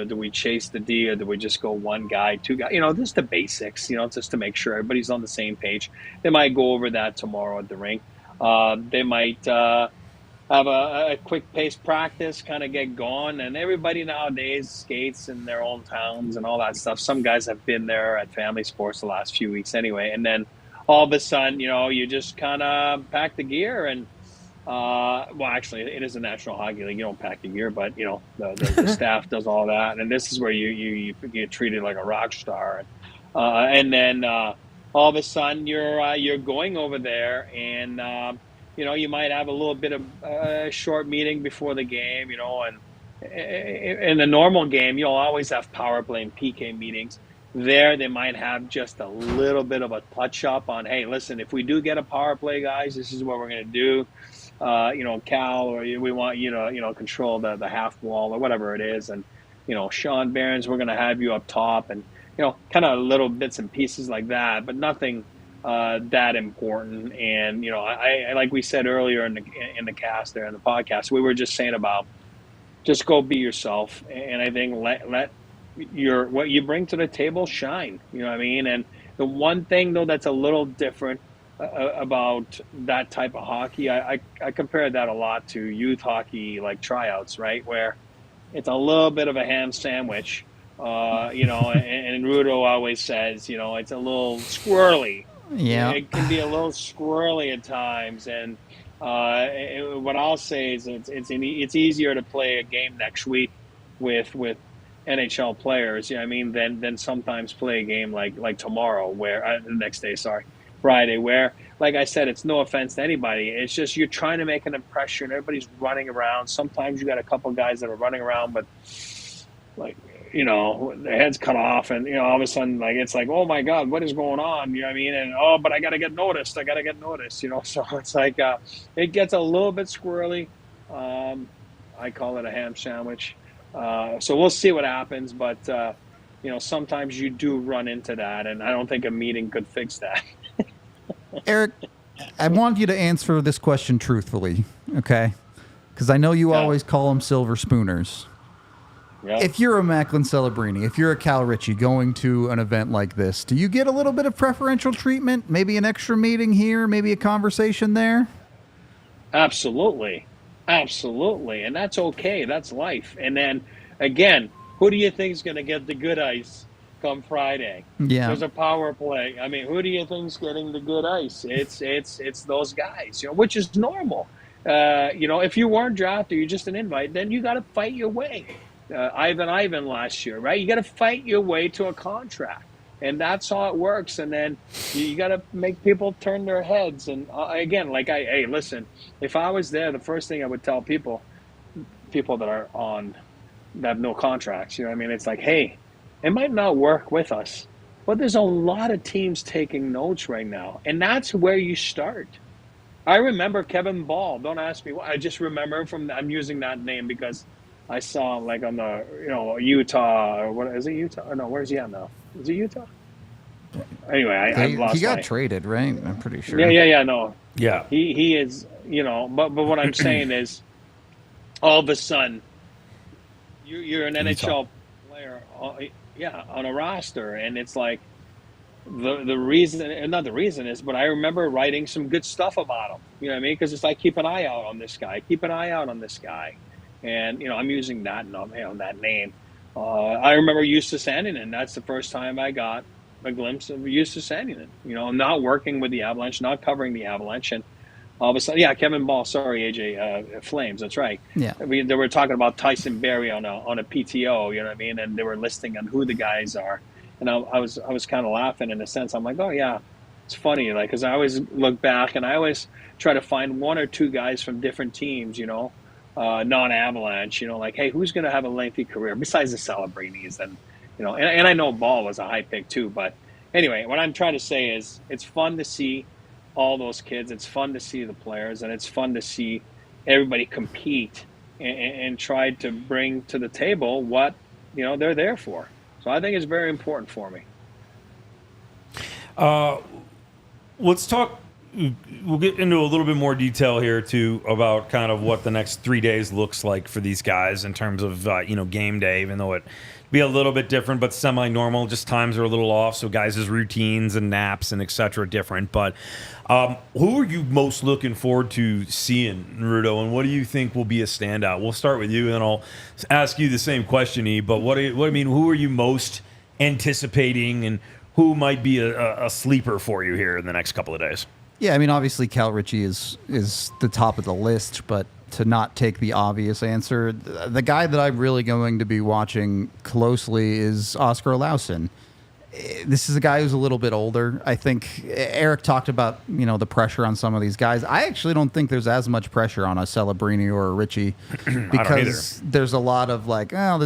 Do we chase the D or do we just go one guy, two guys? Just the basics. Just to make sure everybody's on the same page. They might go over that tomorrow at the rink. They might have a quick pace practice, kind of get going. And everybody nowadays skates in their own towns and all that stuff. Some guys have been there at Family Sports the last few weeks anyway. And then all of a sudden, you just kind of pack the gear and, well, actually, it is a National Hockey League. You don't pack the gear, but, the staff does all that. And this is where you get treated like a rock star. And then all of a sudden, you're going over there and, you might have a little bit of a short meeting before the game, and in a normal game, you'll always have power play and PK meetings. There, they might have just a little bit of a touch-up on, hey, listen, if we do get a power play, guys, this is what we're going to do. Cal, or we want you to, control the half wall or whatever it is. And, Sean Barons, we're going to have you up top and, kind of little bits and pieces like that, but nothing that important. And I like we said earlier in the cast there in the podcast, we were just saying about just go be yourself, and I think let what you bring to the table shine. You know what I mean? And the one thing though that's a little different about that type of hockey, I compare that a lot to youth hockey, like tryouts, right, where it's a little bit of a ham sandwich. And Rudo always says, it's a little squirrely. Yeah, it can be a little squirrely at times, and what I'll say is it's easier to play a game next week with NHL players, than sometimes play a game like tomorrow, where the next day, Friday, where, like I said, it's no offense to anybody. It's just you're trying to make an impression. Everybody's running around. Sometimes you got a couple guys that are running around, but their head's cut off, and all of a sudden, it's like, oh my God, what is going on? You know what I mean? And but I got to get noticed. So it's like it gets a little bit squirrely. I call it a ham sandwich. So we'll see what happens, but sometimes you do run into that, and I don't think a meeting could fix that. Eric, I want you to answer this question truthfully, okay? Because I know you always call them silver spooners. Yep. If you're a Macklin Celebrini, if you're a Cal Ritchie going to an event like this, do you get a little bit of preferential treatment? Maybe an extra meeting here, maybe a conversation there? Absolutely. And that's okay. That's life. And then, again, who do you think is going to get the good ice come Friday? Yeah. There's a power play. I mean, who do you think's getting the good ice? It's those guys, which is normal. If you weren't drafted, you're just an invite, then you got to fight your way. Ivan last year, right? You got to fight your way to a contract. And that's how it works. And then you got to make people turn their heads. And again, like hey, listen, if I was there, the first thing I would tell people that are on, that have no contracts, you know what I mean? It's like, hey, it might not work with us, but there's a lot of teams taking notes right now. And that's where you start. I remember Kevin Ball. Don't ask me why. I just remember I'm using that name because I saw him like on the, Utah, or what is it, Utah? Or no, where's he at now? Is it Utah? Anyway, I lost. He got traded, right? I'm pretty sure. Yeah, no. Yeah. He is, but what I'm saying is, all of a sudden, you're an NHL player, on a roster, and it's like the reason, and not the reason is, but I remember writing some good stuff about him. You know what I mean? Because it's like, keep an eye out on this guy. Keep an eye out on this guy. And, I'm using that name. I remember Justus Sandinen. That's the first time I got a glimpse of Justus Sandinen. Not working with the Avalanche, not covering the Avalanche. And all of a sudden, Kevin Ball, sorry, AJ, Flames, that's right. Yeah. They were talking about Tyson Barrie on a PTO, you know what I mean? And they were listing on who the guys are. And I was kind of laughing in a sense. I'm like, oh, yeah, it's funny. Like, because I always look back and I always try to find one or two guys from different teams, non-Avalanche, like, hey, who's going to have a lengthy career besides the Celebrinis? And, and I know Ball was a high pick too. But anyway, what I'm trying to say is it's fun to see all those kids. It's fun to see the players, and it's fun to see everybody compete and try to bring to the table what, they're there for. So I think it's very important for me. Let's talk. We'll get into a little bit more detail here too about kind of what the next 3 days looks like for these guys in terms of game day, even though it be a little bit different, but semi-normal. Just times are a little off, so guys' routines and naps and etc. different. But who are you most looking forward to seeing, Rudo, and what do you think will be a standout? We'll start with you, and then I'll ask you the same question, E. But who are you most anticipating, and who might be a sleeper for you here in the next couple of days? Yeah, I mean, obviously Cal Ritchie is the top of the list, but to not take the obvious answer, the guy that I'm really going to be watching closely is Oskar Olausson. This is a guy who's a little bit older. I think Eric talked about, the pressure on some of these guys. I actually don't think there's as much pressure on a Celebrini or a Ritchie because there's a lot of like, how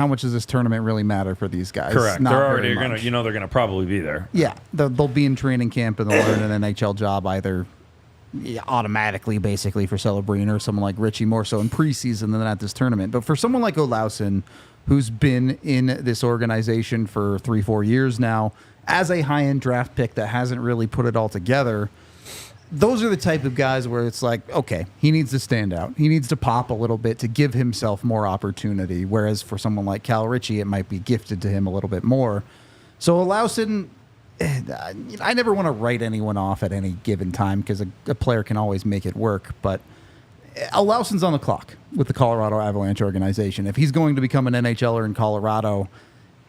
much does this tournament really matter for these guys? Correct. Not they're already very much. they're going to probably be there. Yeah, they'll be in training camp and they'll learn an NHL job either automatically, basically, for Celebrini or someone like Ritchie more so in preseason than at this tournament. But for someone like Olausson, who's been in this organization for 3-4 years now, as a high-end draft pick that hasn't really put it all together, those are the type of guys where it's like, okay, he needs to stand out. He needs to pop a little bit to give himself more opportunity, whereas for someone like Cal Ritchie, it might be gifted to him a little bit more. So Olausson, I never want to write anyone off at any given time because a player can always make it work, but Olausson's on the clock with the Colorado Avalanche organization. If he's going to become an NHLer in Colorado,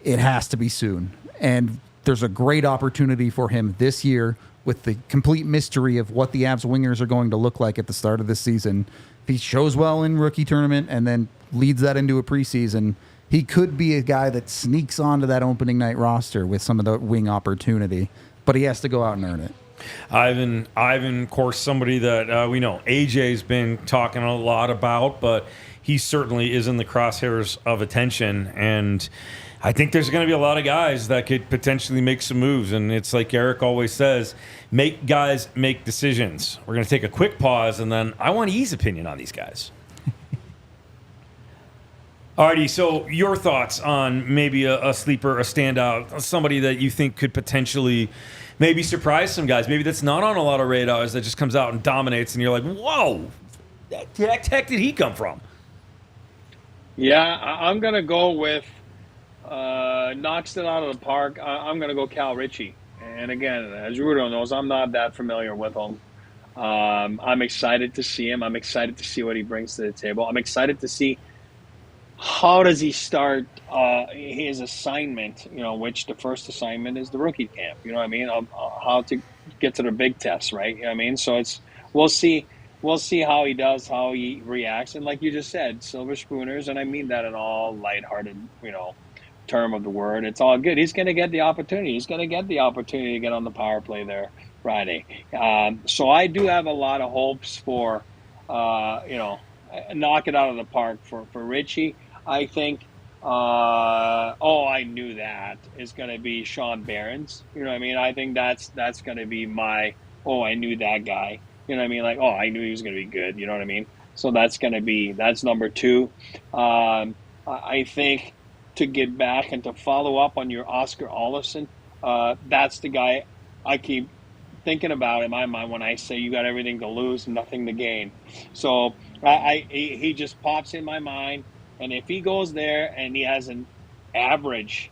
it has to be soon. And there's a great opportunity for him this year with the complete mystery of what the Avs wingers are going to look like at the start of this season. If he shows well in rookie tournament and then leads that into a preseason, he could be a guy that sneaks onto that opening night roster with some of the wing opportunity, but he has to go out and earn it. Ivan, of course, somebody that we know AJ's been talking a lot about, but he certainly is in the crosshairs of attention. And I think there's going to be a lot of guys that could potentially make some moves. And it's like Eric always says, make guys make decisions. We're going to take a quick pause, and then I want E's opinion on these guys. Alrighty, so your thoughts on maybe a sleeper, a standout, somebody that you think could potentially maybe surprise some guys, maybe that's not on a lot of radars, that just comes out and dominates, and you're like, whoa, the heck did he come from? Yeah, I'm going to go with knocks it out of the park. I'm going to go Cal Ritchie. And again, as Rudo knows, I'm not that familiar with him. I'm excited to see him. I'm excited to see what he brings to the table. I'm excited to see how does he start his assignment, which the first assignment is the rookie camp, you know what I mean? How to get to the big test, right? You know what I mean? So we'll see how he does, how he reacts. And like you just said, silver spooners, and I mean that in all lighthearted, term of the word. It's all good. He's going to get the opportunity. He's going to get the opportunity to get on the power play there Friday. So I do have a lot of hopes for, knock it out of the park for Ritchie. I think, I knew that is going to be Sean Barron's. You know what I mean? I think that's going to be my, I knew that guy. You know what I mean? Like, I knew he was going to be good. You know what I mean? So that's number 2. I think to get back and to follow up on your Oscar Olofsson, that's the guy I keep thinking about in my mind when I say you got everything to lose, nothing to gain. So he just pops in my mind. And if he goes there and he has an average,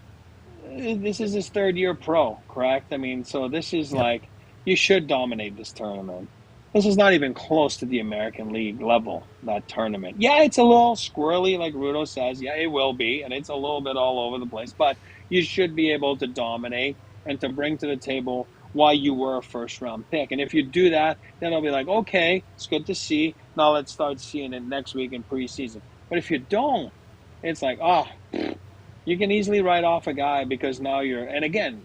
this is his 3rd year pro, correct? I mean, so this is like, you should dominate this tournament. This is not even close to the American League level, that tournament. Yeah, it's a little squirrely, like Rudo says. Yeah, it will be, and it's a little bit all over the place. But you should be able to dominate and to bring to the table why you were a first-round pick. And if you do that, then I'll be like, okay, it's good to see. Now let's start seeing it next week in preseason. But if you don't, it's like, you can easily write off a guy because now and again,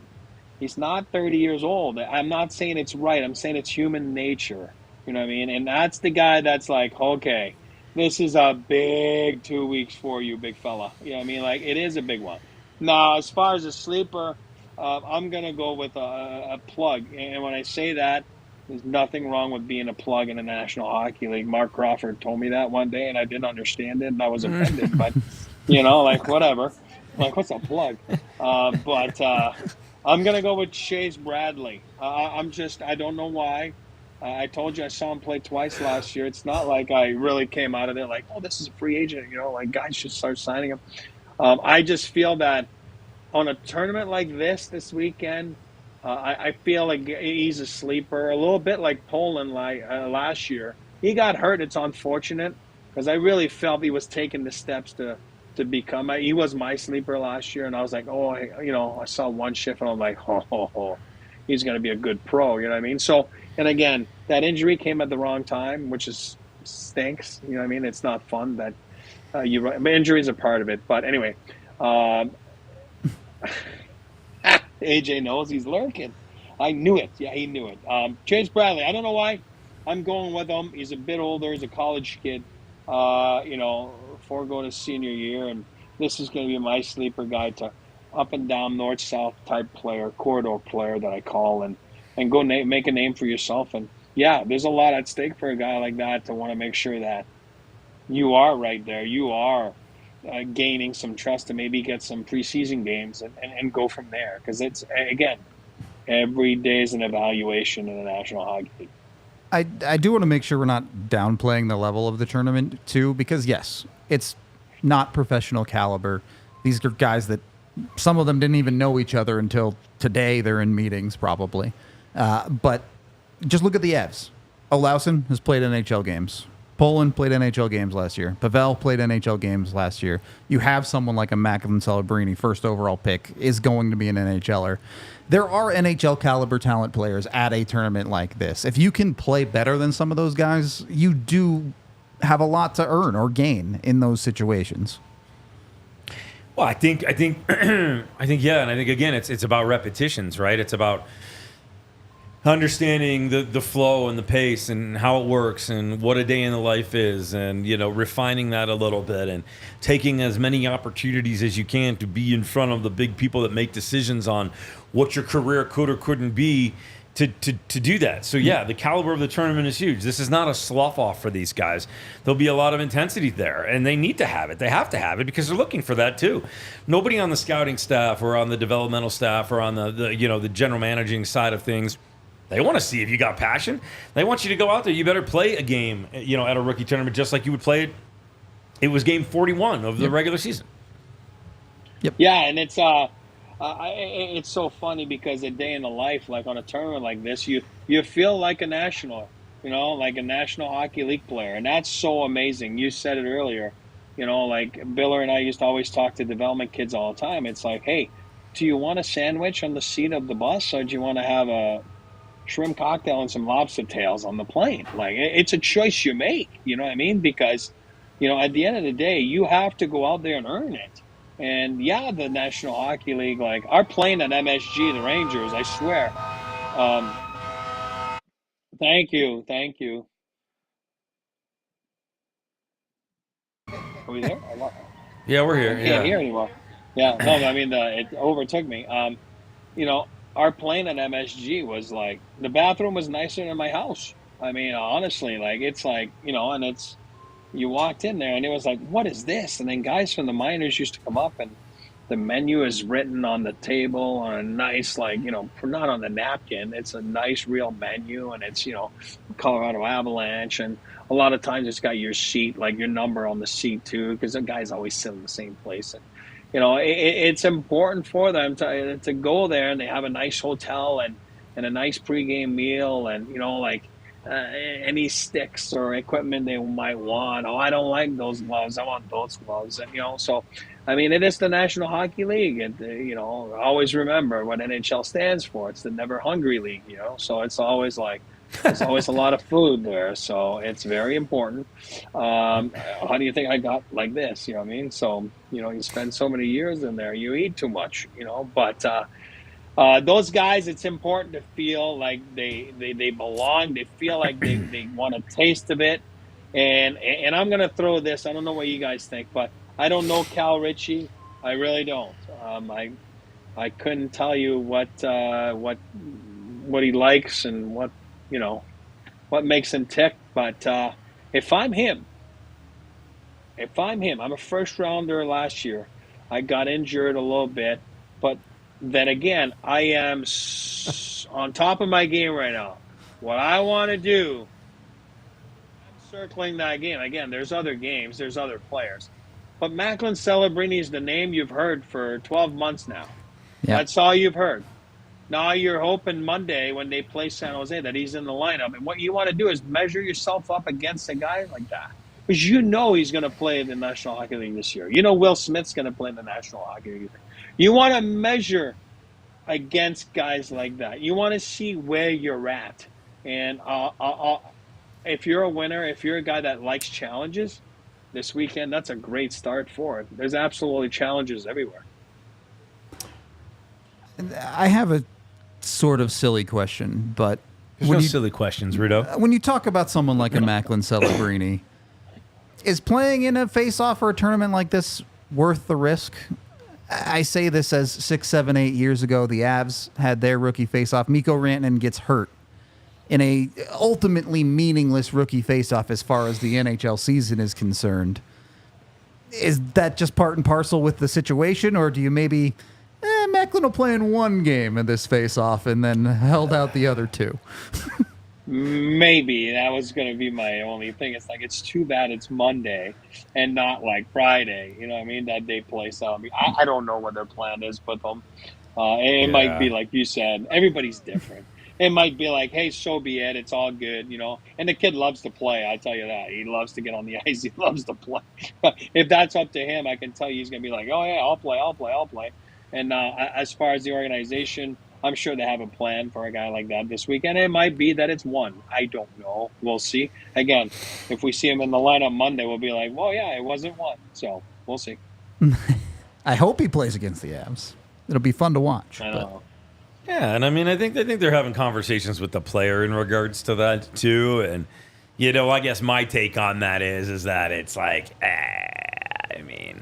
he's not 30 years old. I'm not saying it's right. I'm saying it's human nature. You know what I mean? And that's the guy that's like, okay, this is a big 2 weeks for you, big fella. You know what I mean? Like, it is a big one. Now, as far as a sleeper, I'm going to go with a plug. And when I say that, there's nothing wrong with being a plug in the National Hockey League. Mark Crawford told me that one day, and I didn't understand it, and I was offended. But, like, whatever. Like, what's a plug? But I'm going to go with Chase Bradley. I don't know why. I told you I saw him play twice last year. It's not like I really came out of it like, this is a free agent. Like, guys should start signing him. I just feel that on a tournament like this weekend, I feel like he's a sleeper, a little bit like Poland last year. He got hurt. It's unfortunate because I really felt he was taking the steps to become. He was my sleeper last year, and I was like, I saw one shift, and I'm like, he's going to be a good pro. You know what I mean? So, and again, that injury came at the wrong time, which stinks. You know what I mean? It's not fun that injury is a part of it. But anyway, AJ knows he's lurking. I knew it. Yeah, he knew it. Chase Bradley, I don't know why I'm going with him. He's a bit older. He's a college kid, before going to senior year. And this is going to be my sleeper guy to up and down, north-south type player, corridor player that I call, and go make a name for yourself. And, yeah, there's a lot at stake for a guy like that to want to make sure that you are right there. You are gaining some trust to maybe get some preseason games and go from there. Because it's, again, every day is an evaluation in the National Hockey League. I do want to make sure we're not downplaying the level of the tournament, too, because, yes, it's not professional caliber. These are guys that some of them didn't even know each other until today. They're in meetings, probably. But just look at the Avs. Olausson has played NHL games. Poland played NHL games last year. Pavel played NHL games last year. You have someone like a Macklin Celebrini, first overall pick, is going to be an NHLer. There are NHL caliber talent players at a tournament like this. If you can play better than some of those guys, you do have a lot to earn or gain in those situations. Well, I think, yeah, and I think again, it's about repetitions, right? It's about understanding the flow and the pace and how it works and what a day in the life is, and refining that a little bit and taking as many opportunities as you can to be in front of the big people that make decisions on what your career could or couldn't be to do that. So yeah, the caliber of the tournament is huge. This is not a slough off for these guys. There'll be a lot of intensity there, and they need to have it. They have to have it because they're looking for that too. Nobody on the scouting staff or on the developmental staff or on the general managing side of things, they want to see if you got passion. They want you to go out there. You better play a game, at a rookie tournament just like you would play it. It was game 41 of the regular season. Yep. Yeah, and it's so funny because a day in the life, like on a tournament like this, you feel like a national, like a National Hockey League player, and that's so amazing. You said it earlier, like Biller and I used to always talk to development kids all the time. It's like, hey, do you want a sandwich on the seat of the bus, or do you want to have a shrimp cocktail and some lobster tails on the plane? Like, it's a choice you make, you know what I mean? Because, at the end of the day, you have to go out there and earn it. And yeah, the National Hockey League, like our playing at MSG, the Rangers, I swear. Thank you. Are we there? Yeah, we're here. I can't hear anymore. Yeah, no, I mean, it overtook me. Our plane at MSG was like, the bathroom was nicer than my house. I mean, honestly, like, it's like, and it's, you walked in there and it was like, what is this? And then guys from the minors used to come up, and the menu is written on the table on a nice, like, not on the napkin. It's a nice real menu, and it's, Colorado Avalanche. And a lot of times it's got your seat, like your number on the seat too, because the guys always sit in the same place. And, it's important for them to go there, and they have a nice hotel and a nice pregame meal, and, any sticks or equipment they might want. Oh, I don't like those gloves. I want those gloves. And, so, I mean, it is the National Hockey League. And, always remember what NHL stands for. It's the Never Hungry League, so it's always like, there's always a lot of food there. So it's very important. How do you think I got like this? You know what I mean? So, you spend so many years in there, you eat too much, but, those guys, it's important to feel like they belong. They feel like they want a taste of it. And I'm going to throw this. I don't know what you guys think, but I don't know Cal Ritchie. I really don't. I couldn't tell you what he likes and what makes him tick. But if I'm him, I'm a first rounder last year. I got injured a little bit, but then again, I am on top of my game right now. What I want to do, I'm circling that game. Again, there's other games, there's other players. But Macklin Celebrini is the name you've heard for 12 months now. Yep. That's all you've heard. Now you're hoping Monday when they play San Jose that he's in the lineup. And what you want to do is measure yourself up against a guy like that. Because he's going to play in the National Hockey League this year. Will Smith's going to play in the National Hockey League. You want to measure against guys like that. You want to see where you're at. And if you're a winner, if you're a guy that likes challenges, this weekend, that's a great start for it. There's absolutely challenges everywhere. I have a sort of silly question, but... There's no silly questions, Rudo. When you talk about someone like a Macklin Celebrini, is playing in a face-off or a tournament like this worth the risk? I say this as 6, 7, 8 years ago, the Avs had their rookie face-off. Mikko Rantanen gets hurt in a ultimately meaningless rookie face-off as far as the NHL season is concerned. Is that just part and parcel with the situation, or do you maybe... Macklin will play in one game in this face-off and then held out the other two? Maybe. That was going to be my only thing. It's like, it's too bad it's Monday and not like Friday. You know what I mean? That they play something. I don't know what their plan is, but it might be like you said. Everybody's different. It might be like, hey, so be it. It's all good, And the kid loves to play. I tell you that. He loves to get on the ice. He loves to play. If that's up to him, I can tell you he's going to be like, oh, yeah, I'll play. And as far as the organization, I'm sure they have a plan for a guy like that this weekend. It might be that it's one. I don't know. We'll see. Again, if we see him in the lineup Monday, we'll be like, well, yeah, it wasn't one. So we'll see. I hope he plays against the Avs. It'll be fun to watch. I know. Yeah, and I mean, I think they're having conversations with the player in regards to that too. And I guess my take on that is that it's like, I mean,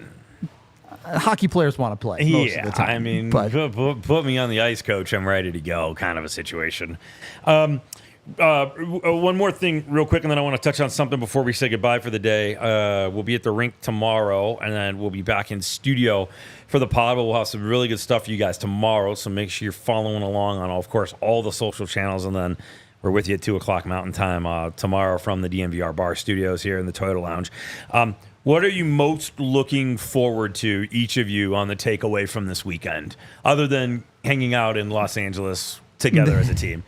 hockey players want to play most of the time. I mean, but put me on the ice, coach. I'm ready to go, kind of a situation. One more thing real quick, and then I want to touch on something before we say goodbye for the day. We'll be at the rink tomorrow, and then we'll be back in studio for the pod. We'll have some really good stuff for you guys tomorrow, so make sure you're following along on, of course, all the social channels, and then we're with you at 2 o'clock Mountain Time tomorrow from the DNVR Bar Studios here in the Toyota Lounge. What are you most looking forward to, each of you, on the takeaway from this weekend, other than hanging out in Los Angeles together as a team?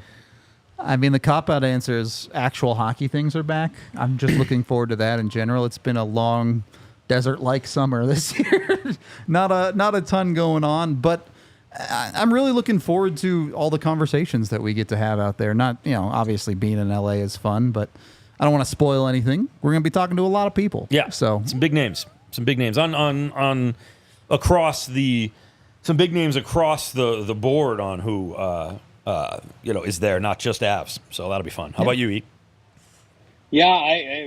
I mean, the cop-out answer is actual hockey things are back. I'm just looking forward to that in general. It's been a long desert-like summer this year. Not a ton going on, but I'm really looking forward to all the conversations that we get to have out there. Not, obviously being in LA is fun, but I don't want to spoil anything. We're going to be talking to a lot of people. Yeah, so some big names. On across some big names across the board on who is there, not just Avs. So that'll be fun. How about you, E? Yeah,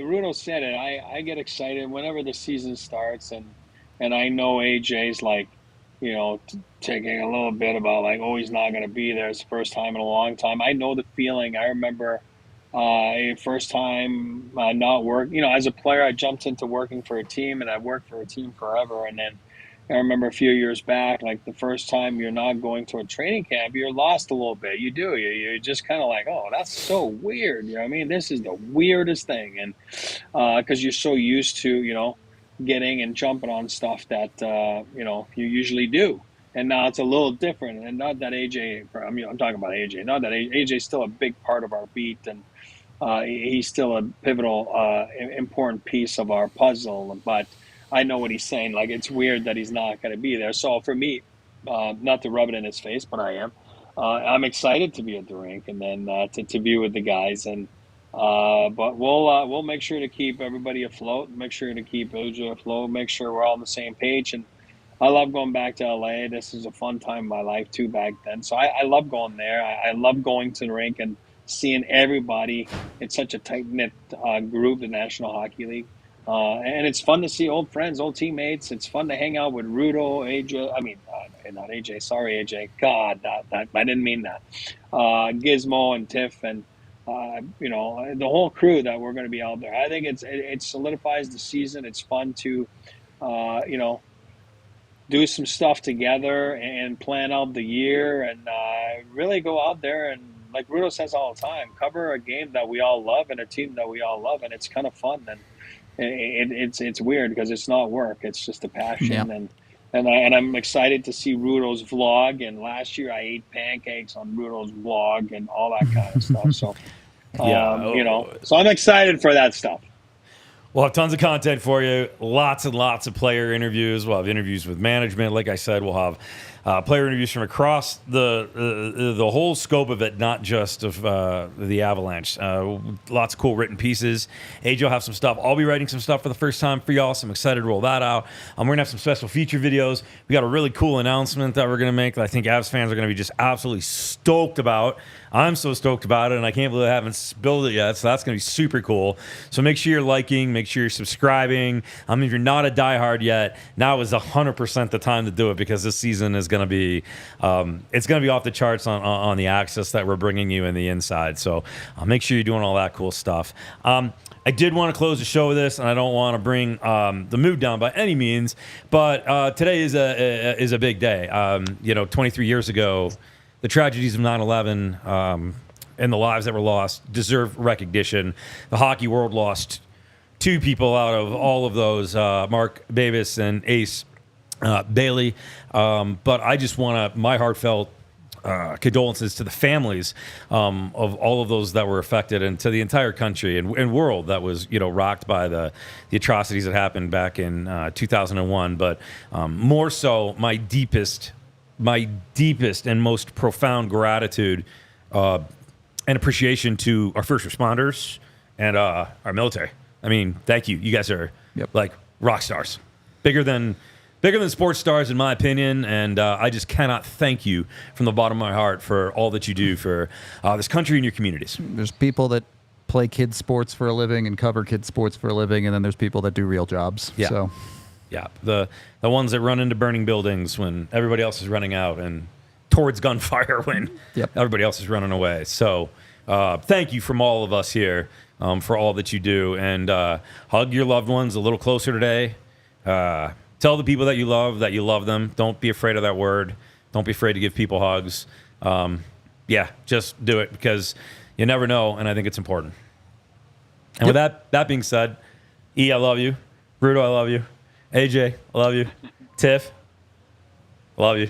Rudo said it. I get excited whenever the season starts, and I know AJ's like, taking a little bit about like, oh, he's not going to be there. It's the first time in a long time. I know the feeling. I remember first time not work. As a player, I jumped into working for a team, and I've worked for a team forever. And then I remember a few years back, like the first time you're not going to a training camp, you're lost a little bit. You do. You're just kind of like, oh, that's so weird. You know what I mean? This is the weirdest thing. And because you're so used to, getting and jumping on stuff that, you usually do. And now it's a little different. And not that AJ, I'm talking about AJ, not that AJ's still a big part of our beat. And he's still a pivotal, important piece of our puzzle. But I know what he's saying. Like, it's weird that he's not going to be there. So for me, not to rub it in his face, but I am. I'm excited to be at the rink and then to be with the guys. And but we'll make sure to keep everybody afloat. Make sure to keep AJ afloat. Make sure we're all on the same page. And I love going back to LA. This is a fun time in my life too back then. So I love going there. I love going to the rink and seeing everybody. It's such a tight knit group, the National Hockey League. And it's fun to see old friends, old teammates. It's fun to hang out with Rudo, AJ. I mean, not AJ. Sorry, AJ. God, that I didn't mean that. Gizmo and Tiff and the whole crew that we're going to be out there. I think it solidifies the season. It's fun to, do some stuff together and plan out the year and really go out there and, like Rudo says all the time, cover a game that we all love and a team that we all love, and it's kind of fun. And it's weird because it's not work; it's just a passion. Yeah. And I'm excited to see Rudo's vlog. And last year I ate pancakes on Rudo's vlog and all that kind of stuff. So so I'm excited for that stuff. We'll have tons of content for you. Lots and lots of player interviews. We'll have interviews with management. Like I said, we'll have player interviews from across the whole scope of it, not just of the Avalanche. Lots of cool written pieces. AJ will have some stuff. I'll be writing some stuff for the first time for y'all, so I'm excited to roll that out. We're going to have some special feature videos. We got a really cool announcement that we're going to make that I think Avs fans are going to be just absolutely stoked about. I'm so stoked about it, and I can't believe I haven't spilled it yet, so that's going to be super cool. So make sure you're liking, make sure you're subscribing. If you're not a diehard yet, now is 100% the time to do it because this season is going to be it's going to be off the charts on the access that we're bringing you in the inside. So make sure you're doing all that cool stuff. I did want to close the show with this, and I don't want to bring the mood down by any means, but today is a big day. 23 years ago, the tragedies of 9/11 and the lives that were lost deserve recognition. The hockey world lost two people out of all of those, Mark Davis and Ace Bailey. But I just want my heartfelt condolences to the families of all of those that were affected and to the entire country and world that was, rocked by the atrocities that happened back in 2001. But more so, my deepest and most profound gratitude and appreciation to our first responders and our military. I mean, thank you. You guys are like rock stars, bigger than sports stars, in my opinion. And I just cannot thank you from the bottom of my heart for all that you do for this country and your communities. There's people that play kids sports for a living and cover kids sports for a living, and then there's people that do real jobs. Yeah. So. Yeah, the ones that run into burning buildings when everybody else is running out and towards gunfire when everybody else is running away. So thank you from all of us here for all that you do. And hug your loved ones a little closer today. Tell the people that you love them. Don't be afraid of that word. Don't be afraid to give people hugs. Just do it because you never know, and I think it's important. And with that being said, E, I love you. Rudo, I love you. AJ, I love you. Tiff, I love you.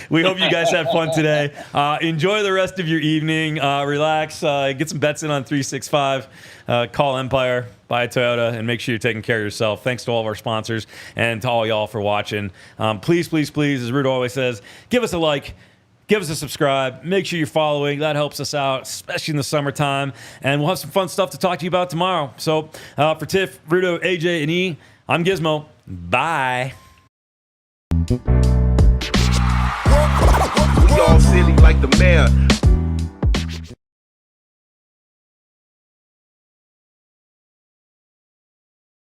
We hope you guys had fun today. Enjoy the rest of your evening. Relax. Get some bets in on 365. Call Empire. Buy a Toyota. And make sure you're taking care of yourself. Thanks to all of our sponsors and to all y'all for watching. Please, please, please, as Rudo always says, give us a like. Give us a subscribe. Make sure you're following. That helps us out, especially in the summertime. And we'll have some fun stuff to talk to you about tomorrow. So for Tiff, Rudo, AJ, and E, I'm Gizmo. Bye. We all silly like the mayor.